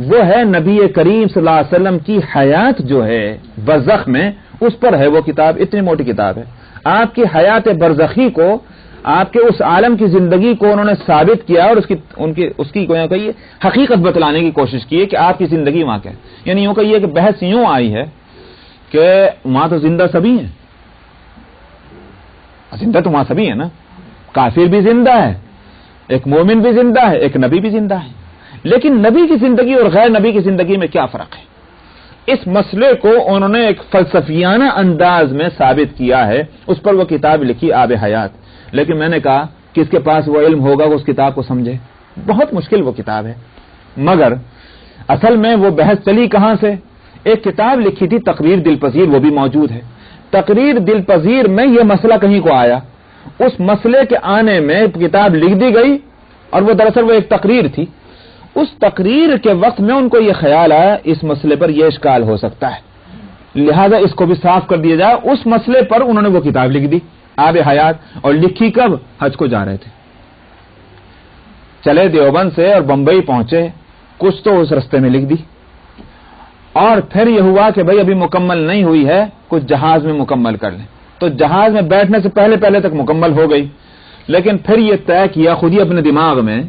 وہ ہے نبی کریم صلی اللہ علیہ وسلم کی حیات جو ہے برزخ میں، اس پر ہے وہ کتاب، اتنی موٹی کتاب ہے۔ آپ کی حیات برزخی کو، آپ کے اس عالم کی زندگی کو انہوں نے ثابت کیا اور اس کی کہیے حقیقت بتلانے کی کوشش کی ہے کہ آپ کی زندگی وہاں کیا ہے۔ یعنی یوں کہیے کہ بحث یوں آئی ہے کہ وہاں تو زندہ سبھی ہیں، زندہ تو وہاں سبھی ہیں نا، کافر بھی زندہ ہے، ایک مومن بھی زندہ ہے، ایک نبی بھی زندہ ہے، لیکن نبی کی زندگی اور غیر نبی کی زندگی میں کیا فرق ہے؟ اس مسئلے کو انہوں نے ایک فلسفیانہ انداز میں ثابت کیا ہے، اس پر وہ کتاب لکھی آب حیات۔ لیکن میں نے کہا کس کے پاس وہ علم ہوگا وہ اس کتاب کو سمجھے، بہت مشکل وہ کتاب ہے۔ مگر اصل میں وہ بحث چلی کہاں سے؟ ایک کتاب لکھی تھی تقریر دل پذیر، وہ بھی موجود ہے۔ تقریر دل پذیر میں یہ مسئلہ کہیں کو آیا، اس مسئلے کے آنے میں کتاب لکھ دی گئی، اور وہ دراصل وہ ایک تقریر تھی۔ اس تقریر کے وقت میں ان کو یہ خیال آیا اس مسئلے پر یہ اشکال ہو سکتا ہے، لہذا اس کو بھی صاف کر دیا جائے۔ اس مسئلے پر انہوں نے وہ کتاب لکھ دی آب حیات، اور لکھی کب؟ حج کو جا رہے تھے، چلے دیوبند سے اور بمبئی پہنچے، کچھ تو اس رستے میں لکھ دی، اور پھر یہ ہوا کہ بھئی ابھی مکمل نہیں ہوئی ہے، کچھ جہاز میں مکمل کر لیں، تو جہاز میں بیٹھنے سے پہلے تک مکمل ہو گئی، لیکن پھر یہ طے کیا خود ہی اپنے دماغ میں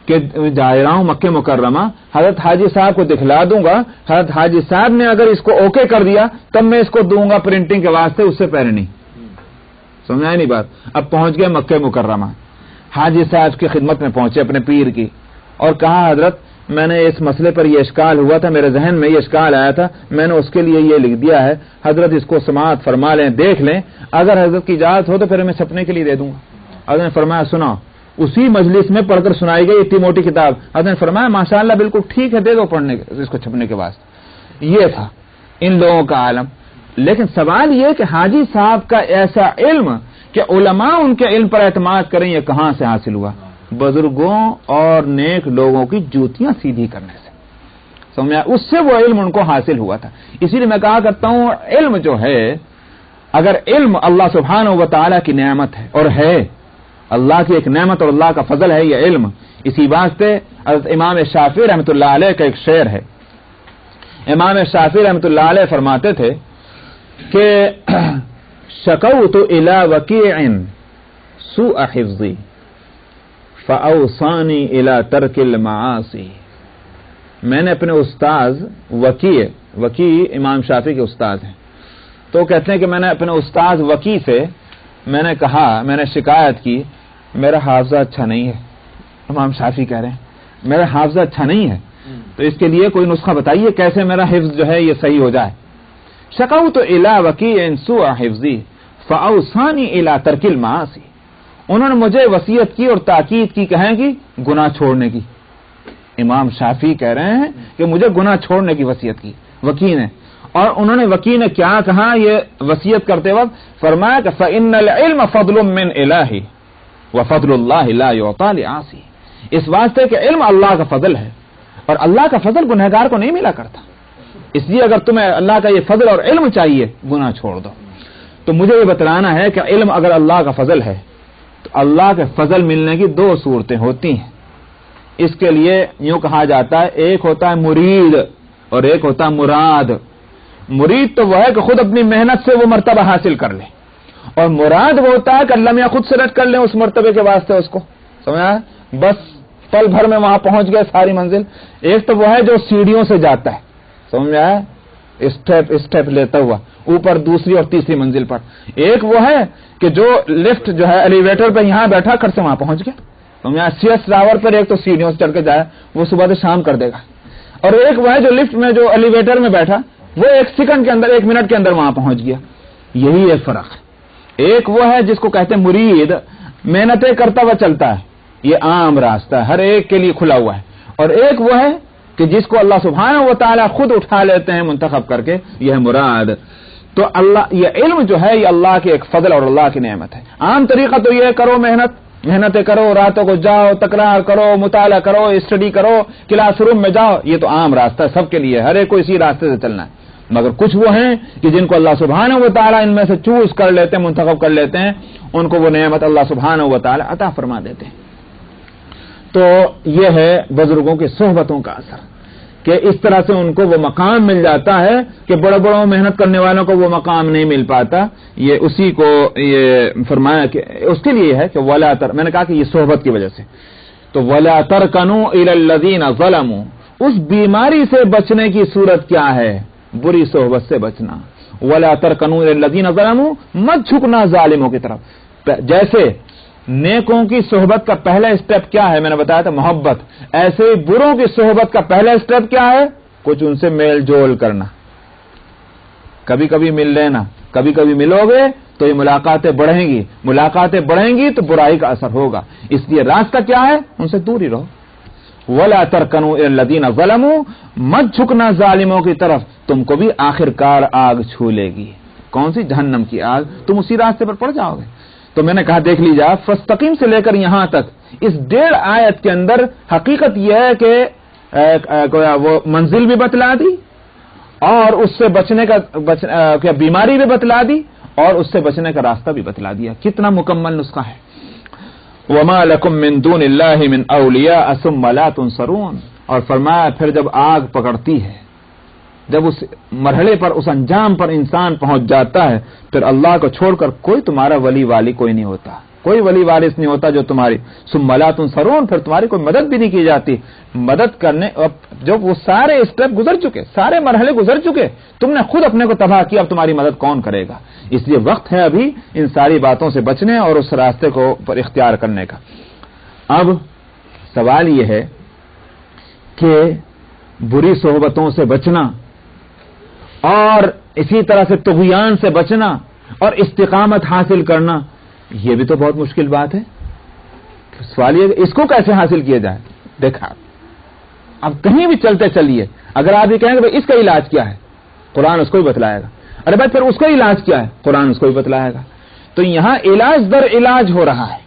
کہ جا رہا ہوں مکہ مکرمہ، حضرت حاجی صاحب کو دکھلا دوں گا، حضرت حاجی صاحب نے اگر اس کو اوکے کر دیا تب میں اس کو دوں گا پرنٹنگ کے واسطے، اس سے پہلے نہیں۔ سمجھا نہیں بات؟ اب پہنچ گئے مکہ مکرمہ، حاجی صاحب کی خدمت میں پہنچے اپنے پیر کی، اور کہا حضرت میں نے اس مسئلے پر یہ اشکال ہوا تھا، میرے ذہن میں یہ اشکال آیا تھا، میں نے اس کے لیے یہ لکھ دیا ہے، حضرت اس کو سماعت فرما لیں، دیکھ لیں، اگر حضرت کی اجازت ہو تو پھر میں چھپنے کے لیے دے دوں گا۔ حضرت نے فرمایا سناؤ، اسی مجلس میں پڑھ کر سنائی گئی اتنی موٹی کتاب۔ حضرت نے فرمایا ماشاءاللہ بالکل ٹھیک ہے، دے دو پڑھنے اس کو چھپنے کے واسطے۔ یہ تھا ان لوگوں کا عالم۔ لیکن سوال یہ کہ حاجی صاحب کا ایسا علم کہ علماء ان کے علم پر اعتماد کریں، یہ کہاں سے حاصل ہوا؟ بزرگوں اور نیک لوگوں کی جوتیاں سیدھی کرنے سے، سمجھا؟ اس سے وہ علم ان کو حاصل ہوا تھا۔ اسی لیے میں کہا کرتا ہوں علم جو ہے، اگر علم اللہ سبحانہ و تعالیٰ کی نعمت ہے، اور ہے اللہ کی ایک نعمت اور اللہ کا فضل ہے یہ علم، اسی واسطے حضرت امام شافعی رحمۃ اللہ علیہ کا ایک شعر ہے۔ امام شافعی رحمۃ اللہ علیہ فرماتے تھے کہ شکوت الی وکیع سوء حفظی فاوصانی الی ترک المعاصی، میں نے اپنے استاذ وکیع امام شافعی کے استاذ ہیں، تو کہتے ہیں کہ میں نے اپنے استاد وکی سے میں نے کہا، میں نے شکایت کی میرا حافظہ اچھا نہیں ہے. امام شافعی کہہ رہے ہیں میرا حافظہ اچھا نہیں ہے، تو اس کے لیے کوئی نسخہ بتائیے کیسے میرا حفظ جو ہے یہ صحیح ہو جائے. شکوت الی وکیع سوء حفظی فاوصانی الی ترک المعاصی. انہوں نے مجھے وصیت کی اور تاکید کی کہیں گی گناہ چھوڑنے کی. امام شافعی کہہ رہے ہیں کہ مجھے گناہ چھوڑنے کی وصیت کی وکیع نے. اور انہوں نے وکیع نے کیا کہا یہ وصیت کرتے وقت؟ فرمایا کہ فإن العلم فضل من الہ وفضل اللہ لا یعطی لعاصی. اس واسطے کہ علم اللہ کا فضل ہے اور اللہ کا فضل گنہگار کو نہیں ملا کرتا. اس لیے اگر تمہیں اللہ کا یہ فضل اور علم چاہیے گناہ چھوڑ دو. تو مجھے یہ بتلانا ہے کہ علم اگر اللہ کا فضل ہے تو اللہ کے فضل ملنے کی دو صورتیں ہوتی ہیں. اس کے لیے یوں کہا جاتا ہے ایک ہوتا ہے مرید اور ایک ہوتا ہے مراد. مرید تو وہ ہے کہ خود اپنی محنت سے وہ مرتبہ حاصل کر لے، اور مراد وہ ہوتا ہے کہ اللہ میاں خود سلیکٹ کر لیں اس مرتبے کے واسطے اس کو. سمجھا؟ بس پل بھر میں وہاں پہنچ گئے ساری منزل. ایک تو وہ ہے جو سیڑھیوں سے جاتا ہے، سمجھ میں آیا، اسٹیپ لیتا ہوا اوپر دوسری اور تیسری منزل پر. ایک وہ ہے کہ جو لفٹ جو ہے ایلیویٹر پہ یہاں بیٹھا کر سے وہاں پہنچ گیا. سمجھ آیا؟ CS ٹاور پر ایک تو سیڑھیوں سے چڑھ کے جائے وہ صبح سے شام کر دے گا، اور ایک وہ ہے جو لفٹ میں جو ایلیویٹر میں بیٹھا وہ 1 سیکنڈ کے اندر 1 منٹ کے اندر وہاں پہنچ گیا. یہی ایک فرق ہے. ایک وہ ہے جس کو کہتے ہیں مرید، محنتیں کرتا ہوا چلتا ہے، یہ عام راستہ ہے ہر ایک کے لیے کھلا ہوا ہے. اور ایک وہ ہے کہ جس کو اللہ سبحانہ و تعالی خود اٹھا لیتے ہیں منتخب کر کے، یہ ہے مراد. تو اللہ یہ علم جو ہے یہ اللہ کے ایک فضل اور اللہ کی نعمت ہے. عام طریقہ تو یہ کرو محنتیں کرو، راتوں کو جاؤ، تکرار کرو، مطالعہ کرو، اسٹڈی کرو، کلاس روم میں جاؤ. یہ تو عام راستہ ہے سب کے لیے، ہر ایک کو اسی راستے سے چلنا ہے. مگر کچھ وہ ہیں کہ جن کو اللہ سبحانہ و تعالی ان میں سے چوز کر لیتے ہیں، منتخب کر لیتے ہیں، ان کو وہ نعمت اللہ سبحانہ و تعالی عطا فرما دیتے ہیں. تو یہ ہے بزرگوں کی صحبتوں کا اثر کہ اس طرح سے ان کو وہ مقام مل جاتا ہے کہ بڑے بڑوں محنت کرنے والوں کو وہ مقام نہیں مل پاتا. یہ اسی کو یہ فرمایا کہ اس کے لیے ہے کہ ولا تر، میں نے کہا کہ یہ صحبت کی وجہ سے. تو ولا ترکنوا الی الذین ظلموا، اس بیماری سے بچنے کی صورت کیا ہے؟ بری صحبت سے بچنا. ولا ترکنوا الی الذین ظلموا، مت جھکنا ظالموں کی طرف. جیسے نیکوں کی صحبت کا پہلا اسٹیپ کیا ہے؟ میں نے بتایا تھا محبت. ایسے ہی بروں کی صحبت کا پہلا اسٹیپ کیا ہے؟ کچھ ان سے میل جول کرنا، کبھی کبھی مل لینا. کبھی کبھی ملو گے تو یہ ملاقاتیں بڑھیں گی تو برائی کا اثر ہوگا. اس لیے راستہ کیا ہے؟ ان سے دور ہی رہو. ولا ترکنوا الی الذین ظلموا، مت جھکنا ظالموں کی طرف، تم کو بھی آخر کار آگ چھو لے گی. کون سی؟ جہنم کی آگ. تم اسی راستے پر پڑ جاؤ گے. تو میں نے کہا دیکھ لیجیے فاستقیم سے لے کر یہاں تک اس 1.5 آیت کے اندر حقیقت یہ ہے کہ وہ منزل بھی بتلا دی اور اس سے بچنے کا بیماری بھی بتلا دی اور اس سے بچنے کا راستہ بھی بتلا دیا. کتنا مکمل نسخہ ہے. وما لکم من دون اللہ من اولیاء ثم لا تنصرون. اور فرمایا پھر جب آگ پکڑتی ہے، جب اس مرحلے پر اس انجام پر انسان پہنچ جاتا ہے، پھر اللہ کو چھوڑ کر کوئی تمہارا ولی والی کوئی نہیں ہوتا، کوئی ولی وارث نہیں ہوتا جو تمہاری. ثم لا تنصرون، پھر تمہاری کوئی مدد بھی نہیں کی جاتی. مدد کرنے جب وہ سارے اسٹیپ گزر چکے، سارے مرحلے گزر چکے، تم نے خود اپنے کو تباہ کیا، اب تمہاری مدد کون کرے گا؟ اس لیے وقت ہے ابھی ان ساری باتوں سے بچنے اور اس راستے کو پر اختیار کرنے کا. اب سوال یہ ہے کہ بری صحبتوں سے بچنا اور اسی طرح سے طغیان سے بچنا اور استقامت حاصل کرنا، یہ بھی تو بہت مشکل بات ہے. سوال یہ اس کو کیسے حاصل کیا جائے؟ دیکھا اب کہیں بھی چلتے چلیے اگر آپ یہ کہیں گے اس کا علاج کیا ہے، قرآن اس کو بھی بتلائے گا. ارے بھائی پھر اس کا علاج کیا ہے؟ قرآن اس کو بھی بتلائے گا. تو یہاں علاج در علاج ہو رہا ہے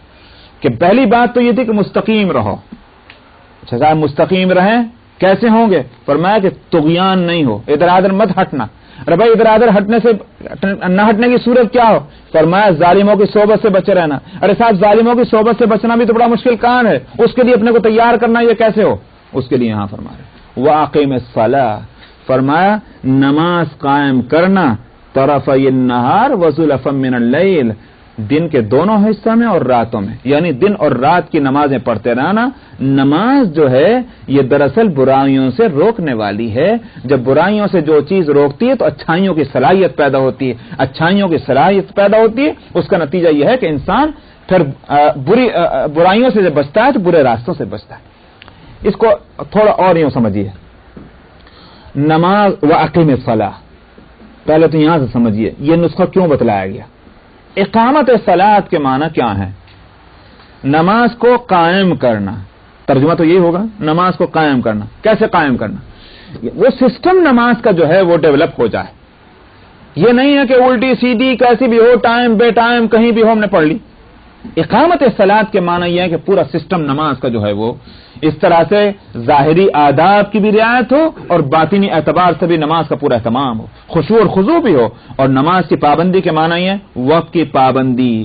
کہ پہلی بات تو یہ تھی کہ مستقیم رہو. اچھا صاحب مستقیم رہیں، کیسے ہوں گے؟ فرمایا کہ طغیان نہیں ہو، ادھر ادھر مت ہٹنا. ارے بھائی ادھر ادھر ہٹنے سے نہ ہٹنے کی صورت کیا ہو؟ فرمایا ظالموں کی صحبت سے بچے رہنا. ارے صاحب ظالموں کی صحبت سے بچنا بھی تو بڑا مشکل کام ہے، اس کے لیے اپنے کو تیار کرنا یہ کیسے ہو؟ اس کے لیے یہاں فرمایا واقیم الصلاۃ، فرمایا نماز قائم کرنا طرفی النہار وزلفا من اللیل، دن کے دونوں حصہ میں اور راتوں میں، یعنی دن اور رات کی نمازیں پڑھتے رہنا. نماز جو ہے یہ دراصل برائیوں سے روکنے والی ہے. جب برائیوں سے جو چیز روکتی ہے تو اچھائیوں کی صلاحیت پیدا ہوتی ہے. اچھائیوں کی صلاحیت پیدا ہوتی ہے، اس کا نتیجہ یہ ہے کہ انسان پھر برائیوں سے جب بچتا ہے تو برے راستوں سے بچتا ہے. اس کو تھوڑا اور یوں سمجھیے. نماز و اقیم الصلاۃ، پہلے تو یہاں سے سمجھیے یہ نسخہ کیوں بتلایا گیا. اقامت صلاۃ کے معنی کیا ہے؟ نماز کو قائم کرنا. ترجمہ تو یہی ہوگا، نماز کو قائم کرنا. کیسے قائم کرنا؟ وہ سسٹم نماز کا جو ہے وہ ڈیولپ ہو جائے. یہ نہیں ہے کہ الٹی سیدھی کیسی بھی ہو، ٹائم بے ٹائم کہیں بھی ہو ہم نے پڑھ لی. اقامت صلاۃ کے معنی یہ ہے کہ پورا سسٹم نماز کا جو ہے وہ اس طرح سے ظاہری آداب کی بھی رعایت ہو اور باطنی اعتبار سے بھی نماز کا پورا اہتمام ہو، خشوع اور خضوع بھی ہو. اور نماز کی پابندی کے معنی یہ ہے وقت کی پابندی،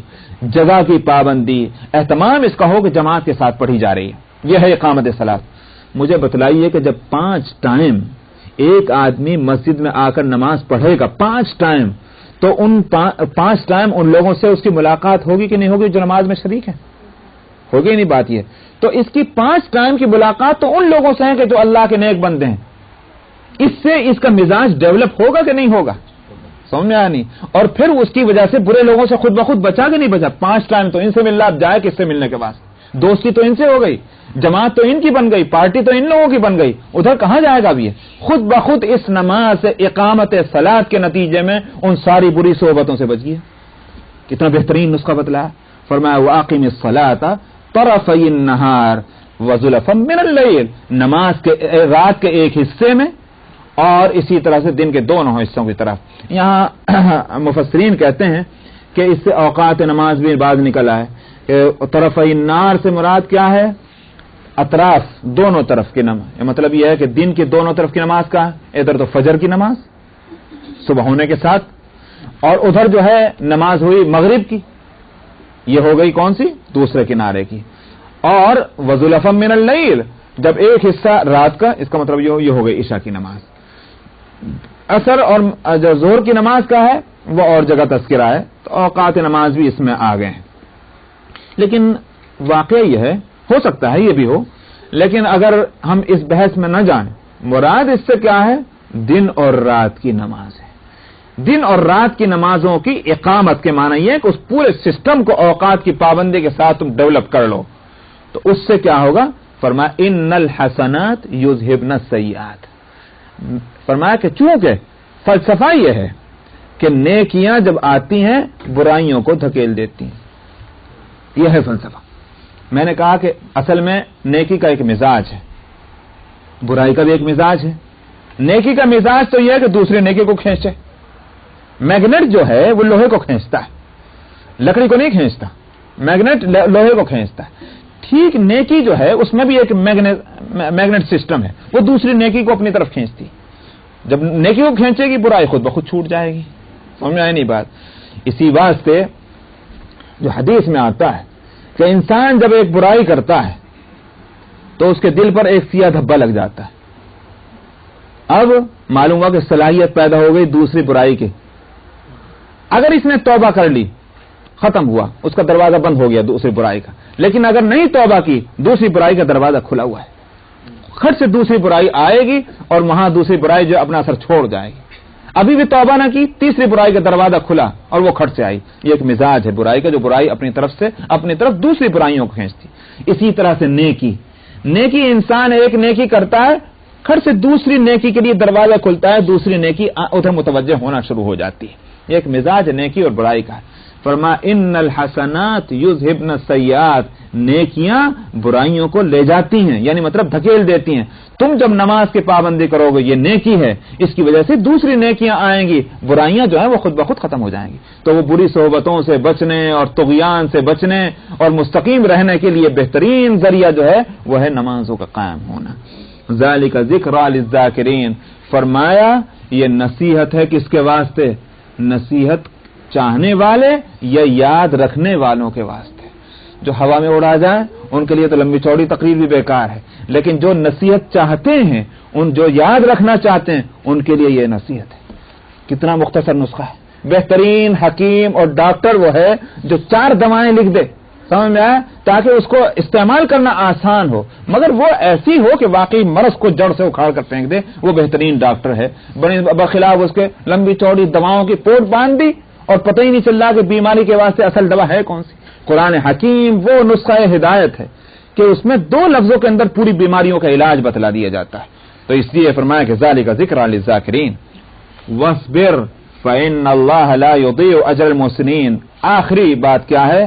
جگہ کی پابندی، اہتمام اس کا ہو کہ جماعت کے ساتھ پڑھی جا رہی ہے. یہ ہے اقامت صلاۃ. مجھے بتلائیے کہ جب 5 ٹائم ایک آدمی مسجد میں آ کر نماز پڑھے گا، 5 ٹائم، تو ان 5 ٹائم ان لوگوں سے اس کی ملاقات ہوگی کہ نہیں ہوگی جو نماز میں شریک ہے؟ ہوگی نہیں. بات یہ تو اس کی 5 ٹائم کی ملاقات تو ان لوگوں سے ہے کہ جو اللہ کے نیک بندے ہیں. اس سے اس کا مزاج ڈیولپ ہوگا کہ نہیں ہوگا؟ سمجھ میں آیا نہیں؟ اور پھر اس کی وجہ سے برے لوگوں سے خود بخود بچا کہ نہیں بچا. 5 ٹائم تو ان سے مل رہا، اب جائے کس سے ملنے کے بعد؟ دوستی تو ان سے ہو گئی، جماعت تو ان کی بن گئی، پارٹی تو ان لوگوں کی بن گئی، ادھر کہاں جائے گا؟ ابھی خود بخود اس نماز سے اقامت صلاۃ کے نتیجے میں ان ساری بری صحبتوں سے بچ گیا. کتنا بہترین نسخہ بتلایا. فرمایا واقم الصلاۃ طرفی النہار وزلفا من اللیل، نماز کے رات کے ایک حصے میں اور اسی طرح سے دن کے دونوں حصوں کی طرف. یہاں مفسرین کہتے ہیں کہ اس سے اوقات نماز بھی بعد نکل آئے. طرفی النار سے مراد کیا ہے؟ اطراف، دونوں طرف کی نماز. مطلب یہ ہے کہ دن کے دونوں طرف کی نماز کا ہے. ادھر تو فجر کی نماز صبح ہونے کے ساتھ، اور ادھر جو ہے نماز ہوئی مغرب کی، یہ ہو گئی کون سی؟ دوسرے کنارے کی. اور وزلفا من اللیل جب ایک حصہ رات کا، اس کا مطلب یہ ہو گئی عشاء کی نماز. عصر اور جو ظہر کی نماز کا ہے وہ اور جگہ تذکرہ ہے، تو اوقات نماز بھی اس میں آ گئے ہیں. لیکن واقعہ یہ ہے، ہو سکتا ہے یہ بھی ہو، لیکن اگر ہم اس بحث میں نہ جائیں، مراد اس سے کیا ہے؟ دن اور رات کی نماز ہے. دن اور رات کی نمازوں کی اقامت کے معنی یہ ہے کہ اس پورے سسٹم کو اوقات کی پابندی کے ساتھ تم ڈیولپ کر لو. تو اس سے کیا ہوگا؟ فرمایا ان الحسنات یذہبن السیئات. فرمایا کہ چونکہ فلسفہ یہ ہے کہ نیکیاں جب آتی ہیں برائیوں کو دھکیل دیتی ہیں. یہ ہے فلسفہ. میں نے کہا کہ اصل میں نیکی کا ایک مزاج ہے، برائی کا بھی ایک مزاج ہے. نیکی کا مزاج تو یہ ہے کہ دوسرے نیکی کو کھینچے. میگنیٹ جو ہے وہ لوہے کو کھینچتا ہے، لکڑی کو نہیں کھینچتا. میگنیٹ لوہے کو کھینچتا ہے. ٹھیک نیکی جو ہے اس میں بھی ایک میگنیٹ سسٹم ہے، وہ دوسری نیکی کو اپنی طرف کھینچتی. جب نیکی کو کھینچے گی برائی خود بخود چھوٹ جائے گی. سمجھ میں آئی نہیں بات؟ اسی واسطے جو حدیث میں آتا ہے کہ انسان جب ایک برائی کرتا ہے تو اس کے دل پر ایک سیاہ دھبا لگ جاتا ہے. اب معلوم ہوا کہ صلاحیت پیدا ہو گئی دوسری برائی کی. اگر اس نے توبہ کر لی، ختم ہوا، اس کا دروازہ بند ہو گیا دوسری برائی کا. لیکن اگر نہیں توبہ کی، دوسری برائی کا دروازہ کھلا ہوا ہے. کھٹ سے دوسری برائی آئے گی اور وہاں دوسری برائی جو اپنا اثر چھوڑ جائے گی. ابھی بھی توبہ نہ کی، تیسری برائی کا دروازہ کھلا اور وہ کھٹ سے آئی. یہ ایک مزاج ہے برائی کا، جو برائی اپنی طرف دوسری برائیوں کو کھینچتی. اسی طرح سے نیکی انسان ایک نیکی کرتا ہے، کھٹ سے دوسری نیکی کے لیے دروازہ کھلتا ہے، دوسری نیکی ادھر متوجہ ہونا شروع ہو جاتی ہے. یہ ایک مزاج ہے نیکی اور برائی کا. فرمایا ان الحسنات یذہبن السیئات، نیکیاں برائیوں کو لے جاتی ہیں، یعنی مطلب دھکیل دیتی ہیں. تم جب نماز کی پابندی کرو گے، یہ نیکی ہے، اس کی وجہ سے دوسری نیکیاں آئیں گی، برائیاں جو ہیں وہ خود بخود ختم ہو جائیں گی. تو وہ بری صحبتوں سے بچنے اور طغیان سے بچنے اور مستقیم رہنے کے لیے بہترین ذریعہ جو ہے وہ ہے نمازوں کا قائم ہونا. ذالک ذکریٰ للذاکرین. فرمایا یہ نصیحت ہے کس کے واسطے؟ نصیحت چاہنے والے یا یاد رکھنے والوں کے واسطے. جو ہوا میں اڑا جائیں ان کے لیے تو لمبی چوڑی تقریر بھی بیکار ہے، لیکن جو نصیحت چاہتے ہیں، جو یاد رکھنا چاہتے ہیں، ان کے لیے یہ نصیحت ہے. کتنا مختصر نسخہ ہے. بہترین حکیم اور ڈاکٹر وہ ہے جو 4 دوائیں لکھ دے، سمجھ میں آیا، تاکہ اس کو استعمال کرنا آسان ہو، مگر وہ ایسی ہو کہ واقعی مرض کو جڑ سے اکھاڑ کر پھینک دے، وہ بہترین ڈاکٹر ہے۔ بخلاف اس کے لمبی چوڑی دواؤں کی پوٹ باندھ دی اور پتہ ہی نہیں چل رہا کہ بیماری کے واسطے اصل دوا ہے کون سی۔ قرآن حکیم وہ نسخہ ہدایت ہے کہ اس میں 2 لفظوں کے اندر پوری بیماریوں کا علاج بتلا دیا جاتا ہے۔ تو اس لیے فرمایا کہ ذالک ذکر للذاکرین واصبر فإن اللہ لا یضیع اجر المحسنین۔ آخری بات کیا ہے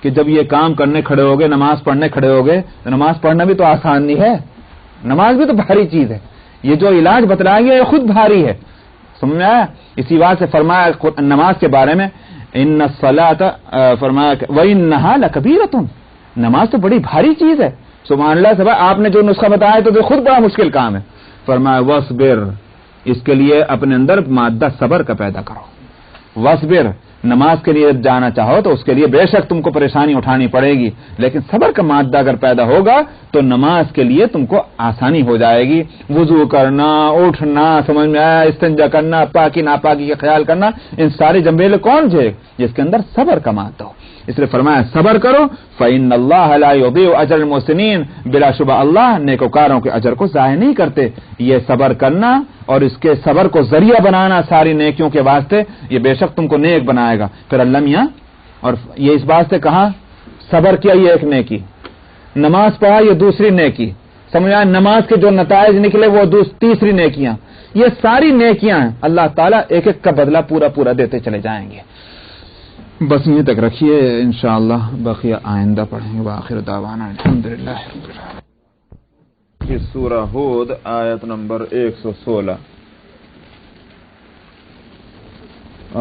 کہ جب یہ کام کرنے کھڑے ہوگے، نماز پڑھنے کھڑے ہوگے، تو نماز پڑھنا بھی تو آسان نہیں ہے، نماز بھی تو بھاری چیز ہے، یہ جو علاج بتلایا گیا یہ خود بھاری ہے، سمجھ میں آیا؟ اسی بات سے فرمایا نماز کے بارے میں ان الصلاۃ، فرمایا وانھا لکبیرۃ، نماز تو بڑی بھاری چیز ہے۔ سبحان اللہ، سب آپ نے جو نسخہ بتایا تو خود بڑا مشکل کام ہے۔ فرمایا وصبر، اس کے لیے اپنے اندر مادہ صبر کا پیدا کرو۔ وصبر، نماز کے لیے جانا چاہو تو اس کے لیے بے شک تم کو پریشانی اٹھانی پڑے گی، لیکن صبر کا مادہ اگر پیدا ہوگا تو نماز کے لیے تم کو آسانی ہو جائے گی۔ وضو کرنا، اٹھنا، سمجھ میں آیا، استنجا کرنا، پاکی ناپاکی کا خیال کرنا، ان سارے جنبیل کون جھے؟ جس کے اندر صبر کا مادہ ہو۔ اس لیے فرمایا صبر کرو، فإن اللہ لا یضیع اجر المحسنین، بلا شبہ اللہ نیکوکاروں کے اجر کو ضائع نہیں کرتے۔ یہ صبر کرنا اور اس کے صبر کو ذریعہ بنانا ساری نیکیوں کے واسطے، یہ بے شک تم کو نیک بنائے گا۔ پھر اللہ میاں، اور یہ اس بات سے کہا صبر کیا یہ ایک نیکی، نماز پڑھا یہ دوسری نیکی، سمجھا، نماز کے جو نتائج نکلے وہ تیسری نیکیاں، یہ ساری نیکیاں ہیں، اللہ تعالیٰ ایک ایک کا بدلہ پورا پورا دیتے چلے جائیں گے۔ بس یہ تک رکھیے، انشاءاللہ بقیہ آئندہ پڑھیں گے۔ وآخر دعوانا الحمدللہ رب العالمین۔ سورہ ہود آیت نمبر 116۔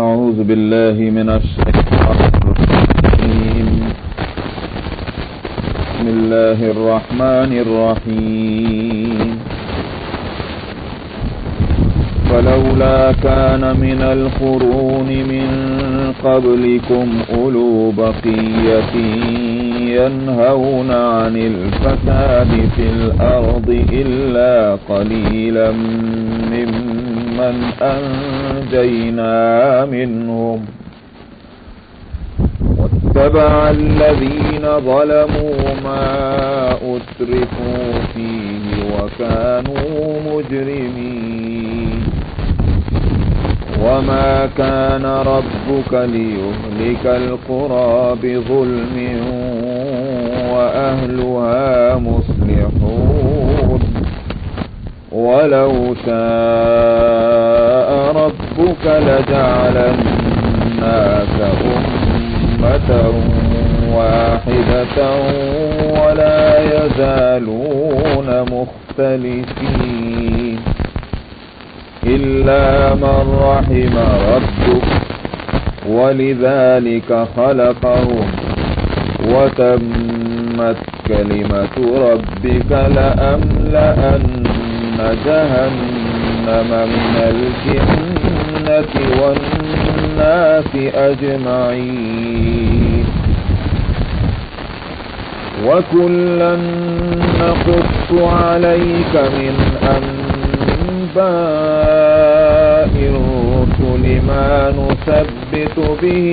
اعوذ باللہ من الشیطان الرجیم، بسم اللہ الرحمن الرحیم۔ فلولا كان من القرون من قبلكم أولو بقية ينهون عن الفساد في الأرض إلا قليلا ممن أنجينا منهم واتبع الذين ظلموا ما أترفوا فيه وكانوا مجرمين وما كان ربك ليهلك القرى بظلم وأهلها مصلحون ولو شاء ربك لجعل الناس أمة واحدة ولا يزالون مختلفين إلا من رحم ربك ولذلك خلقهم وتمت كلمة ربك لأملأن جهنم من الجنة والناس أجمعين وكلا نقص عليك من أنباء الرسل ما نثبت به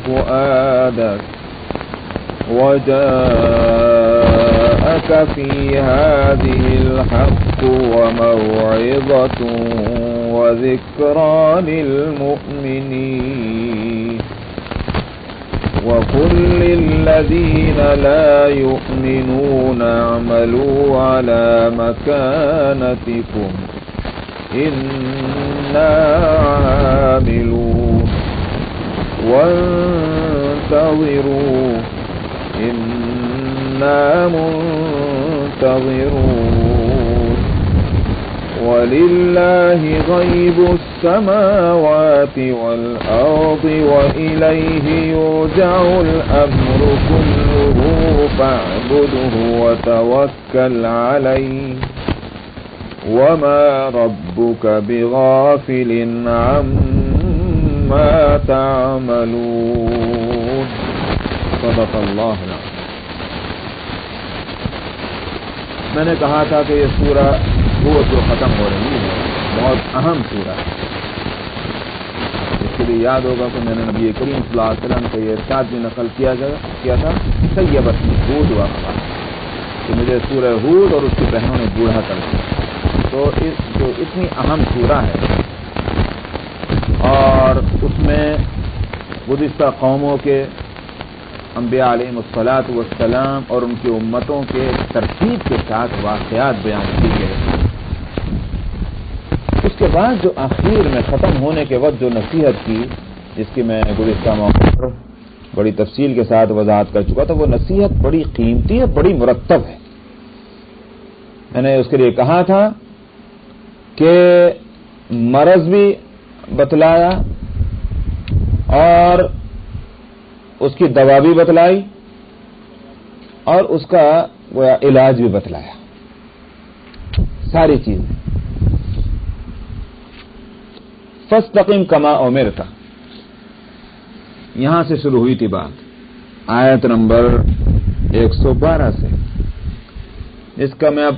فؤادك وجاءك في هذه الحق وموعظة وذكرى للمؤمنين وقل للذين لا يؤمنون اعملوا على مكانتكم إنا عاملون وانتظروا إنا منتظرون ولله غيب السماوات والأرض وإليه يرجع الأمر كله فاعبده وتوكل عليه وما ربك بغافل عما تعملون صدق اللہ العظیم۔ میں نے کہا تھا کہ یہ سورہ ہود جو ختم ہو رہی ہے بہت اہم سورہ ہے، اس کے کے لیے یاد ہوگا کہ میں نے نبی کریم صلی اللہ علیہ وسلم کو یہ ارشاد بھی نقل کیا تھا سیبتنی ہود و اخواتها کہ مجھے سورہ ہود اور اس کی بہنوں نے بوڑھا کر دیا. تو جو اتنی اہم سورہ ہے اور اس میں گزشتہ قوموں کے انبیاء علیہم الصلاۃ والسلام اور ان کی امتوں کے ترتیب کے ساتھ واقعات بیان کیے گئے. اس کے بعد جو آخر میں ختم ہونے کے وقت جو نصیحت کی، جس کی میں گزشتہ موقع پر بڑی تفصیل کے ساتھ وضاحت کر چکا تھا، وہ نصیحت بڑی قیمتی ہے، بڑی مرتب ہے. میں نے اس کے لیے کہا تھا کہ مرض بھی بتلایا اور اس کی دوا بھی بتلائی اور اس کا علاج بھی بتلایا، ساری چیزیں. فاستقم کما امرت، یہاں سے شروع ہوئی تھی بات، آیت نمبر 112 سے، اس کا میں اب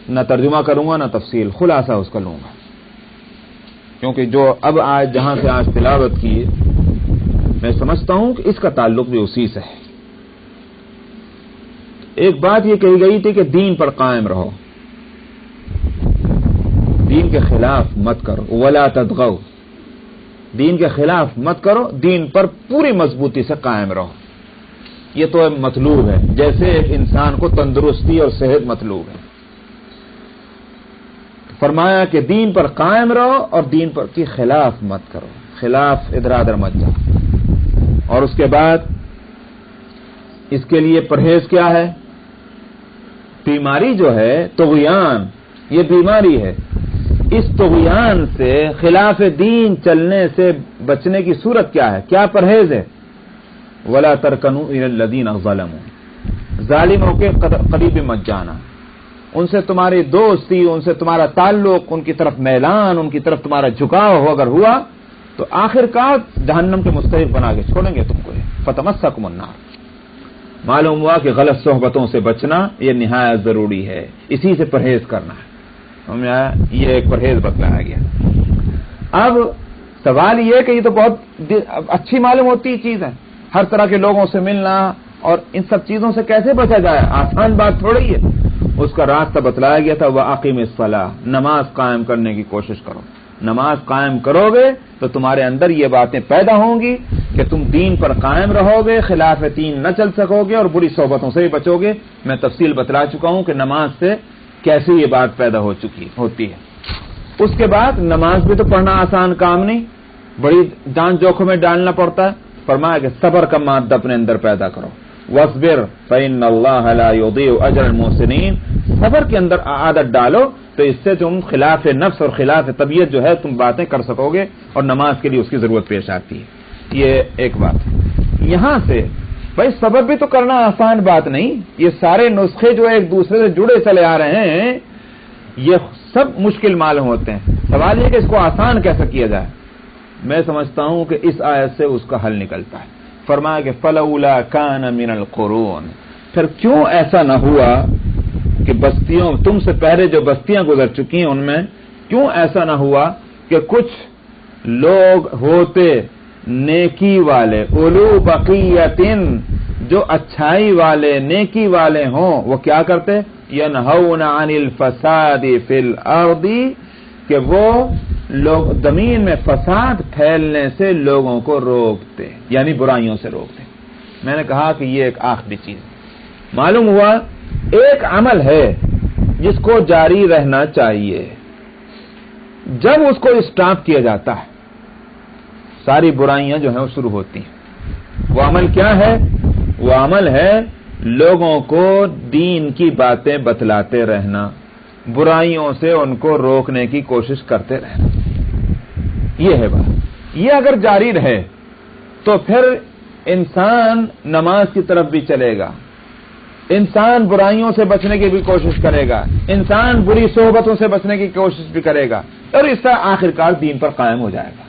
نہ ترجمہ کروں گا نہ تفصیل، خلاصہ اس کا لوں گا، کیونکہ جو اب آج جہاں سے آج تلاوت کی میں سمجھتا ہوں کہ اس کا تعلق بھی اسی سے ہے. ایک بات یہ کہی گئی تھی کہ دین پر قائم رہو، دین کے خلاف مت کرو، ولا تطغوا، دین کے خلاف مت کرو، دین پر پوری مضبوطی سے قائم رہو. یہ تو مطلوب ہے، جیسے ایک انسان کو تندرستی اور صحت مطلوب ہے. فرمایا کہ دین پر قائم رہو اور دین پر کی خلاف مت کرو، خلاف ادھر ادھر مت جاؤ. اور اس کے بعد اس کے لیے پرہیز کیا ہے؟ بیماری جو ہے طغیان، یہ بیماری ہے. اس طغیان سے، خلاف دین چلنے سے بچنے کی صورت کیا ہے؟ کیا پرہیز ہے؟ وَلَا تَرْكَنُوا إِلَى الَّذِينَ ظَلَمُوا، ظالموں کے قریب مت جانا، ان سے تمہاری دوستی، ان سے تمہارا تعلق، ان کی طرف میلان، ان کی طرف تمہارا جھکاؤ اگر ہوا تو آخر کار جہنم کے مستحق بنا کے چھوڑیں گے تم کو. فَتَمَسَّكُمُ النَّارُ، معلوم ہوا کہ غلط صحبتوں سے بچنا یہ نہایت ضروری ہے، اسی سے پرہیز کرنا ہے. یہ ایک پرہیز بتلایا گیا. اب سوال یہ کہ یہ تو بہت اچھی معلوم ہوتی چیز ہے، ہر طرح کے لوگوں سے ملنا اور ان سب چیزوں سے کیسے بچا جائے؟ آسان بات تھوڑی ہے. اس کا راستہ بتلایا گیا تھا، وَأَقِمِ الصَّلَاةَ، نماز قائم کرنے کی کوشش کرو. نماز قائم کرو گے تو تمہارے اندر یہ باتیں پیدا ہوں گی کہ تم دین پر قائم رہو گے، خلاف دین نہ چل سکو گے اور بری صحبتوں سے بھی بچو گے. میں تفصیل بتلا چکا ہوں کہ نماز سے کیسے یہ بات پیدا ہوتی ہے. اس کے بعد نماز بھی تو پڑھنا آسان کام نہیں، بڑی جان جوکھوں میں ڈالنا پڑتا ہے. فرمایا کہ صبر کا مادہ اپنے اندر پیدا کرو. وَاصْبِرْ فَإِنَّ اللَّهَ لَا يُضِيعُ أَجْرَ الْمُحْسِنِينَ، صبر کے اندر عادت ڈالو تو اس سے تم خلاف نفس اور خلاف طبیعت جو ہے تم باتیں کر سکو گے اور نماز کے لیے اس کی ضرورت پیش آتی ہے. یہ ایک بات. یہاں سے بھائی صبر بھی تو کرنا آسان بات نہیں، یہ سارے نسخے جو ایک دوسرے سے جڑے چلے آ رہے ہیں یہ سب مشکل معلوم ہوتے ہیں. سوال یہ کہ اس کو آسان کیسے کیا جائے؟ میں سمجھتا ہوں کہ اس آیت سے اس کا حل نکلتا ہے. فرمایا کہ فلولا کان من القرون، پھر کیوں ایسا نہ ہوا کہ بستیوں تم سے پہلے جو بستیاں گزر چکی ہیں ان میں کیوں ایسا نہ ہوا کہ کچھ لوگ ہوتے نیکی والے، اولو بقیتن، جو اچھائی والے نیکی والے ہوں، وہ کیا کرتے؟ ینہون عن الفساد فی الارض، کہ وہ لوگ زمین میں فساد پھیلنے سے لوگوں کو روکتے، یعنی برائیوں سے روکتے. میں نے کہا کہ یہ ایک آخری چیز معلوم ہوا، ایک عمل ہے جس کو جاری رہنا چاہیے، جب اس کو اسٹاپ کیا جاتا ہے ساری برائیاں جو ہیں وہ شروع ہوتی ہیں. وہ عمل کیا ہے؟ وہ عمل ہے لوگوں کو دین کی باتیں بتلاتے رہنا، برائیوں سے ان کو روکنے کی کوشش کرتے رہنا. یہ ہے بات. یہ اگر جاری رہے تو پھر انسان نماز کی طرف بھی چلے گا، انسان برائیوں سے بچنے کی بھی کوشش کرے گا، انسان بری صحبتوں سے بچنے کی کوشش بھی کرے گا اور اس طرح آخرکار دین پر قائم ہو جائے گا.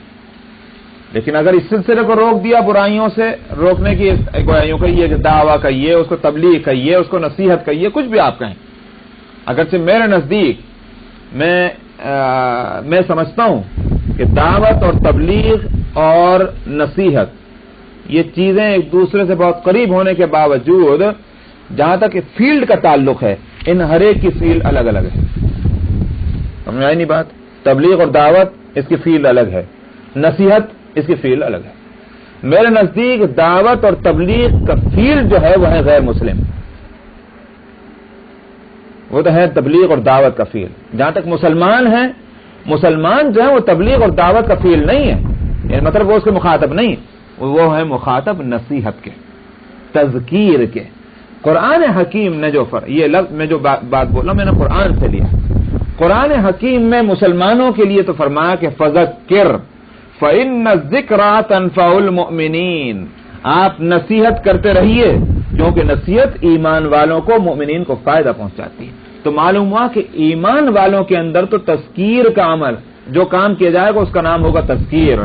لیکن اگر اس سلسلے کو روک دیا، برائیوں سے روکنے کی گویاں کہیے کہ دعویٰ کہیے، اس کو تبلیغ کہیے، اس کو نصیحت کہیے، کچھ بھی آپ کہیں، اگرچہ میرے نزدیک میں سمجھتا ہوں کہ دعوت اور تبلیغ اور نصیحت، یہ چیزیں ایک دوسرے سے بہت قریب ہونے کے باوجود جہاں تک فیلڈ کا تعلق ہے ان ہر ایک کی فیلڈ الگ الگ ہے. سمجھ آئی نہیں بات؟ تبلیغ اور دعوت اس کی فیلڈ الگ ہے، نصیحت اس کی فیلڈ الگ ہے. میرے نزدیک دعوت اور تبلیغ کا فیلڈ جو ہے وہ ہے غیر مسلم، وہ تو ہے تبلیغ اور دعوت کا فیلڈ. جہاں تک مسلمان ہیں، مسلمان جو ہے وہ تبلیغ اور دعوت کا فیلڈ نہیں ہے، یعنی مطلب وہ اس کے مخاطب نہیں، وہ ہے مخاطب نصیحت کے، تذکیر کے. قرآن حکیم نے جو یہ لفظ میں جو بات بولا میں نے قرآن سے لیا. قرآن حکیم میں مسلمانوں کے لیے تو فرمایا کہ فذکر فإن الذکریٰ تنفع المؤمنین، آپ نصیحت کرتے رہیے کیونکہ نصیحت ایمان والوں کو، مؤمنین کو فائدہ پہنچاتی ہے. تو معلوم ہوا کہ ایمان والوں کے اندر تو تذکیر کا عمل، جو کام کیا جائے گا اس کا نام ہوگا تذکیر،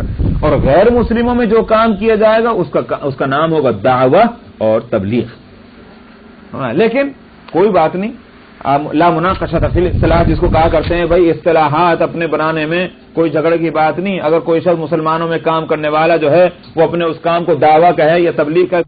اور غیر مسلموں میں جو کام کیا جائے گا اس کا نام ہوگا دعوت اور تبلیغ. لیکن کوئی بات نہیں، لا مناقشۃ فی الاصطلاح جس کو کہا کرتے ہیں، بھائی اصطلاحات اپنے بنانے میں کوئی جھگڑے کی بات نہیں. اگر کوئی شخص مسلمانوں میں کام کرنے والا جو ہے وہ اپنے اس کام کو دعویٰ کہے یا تبلیغ کا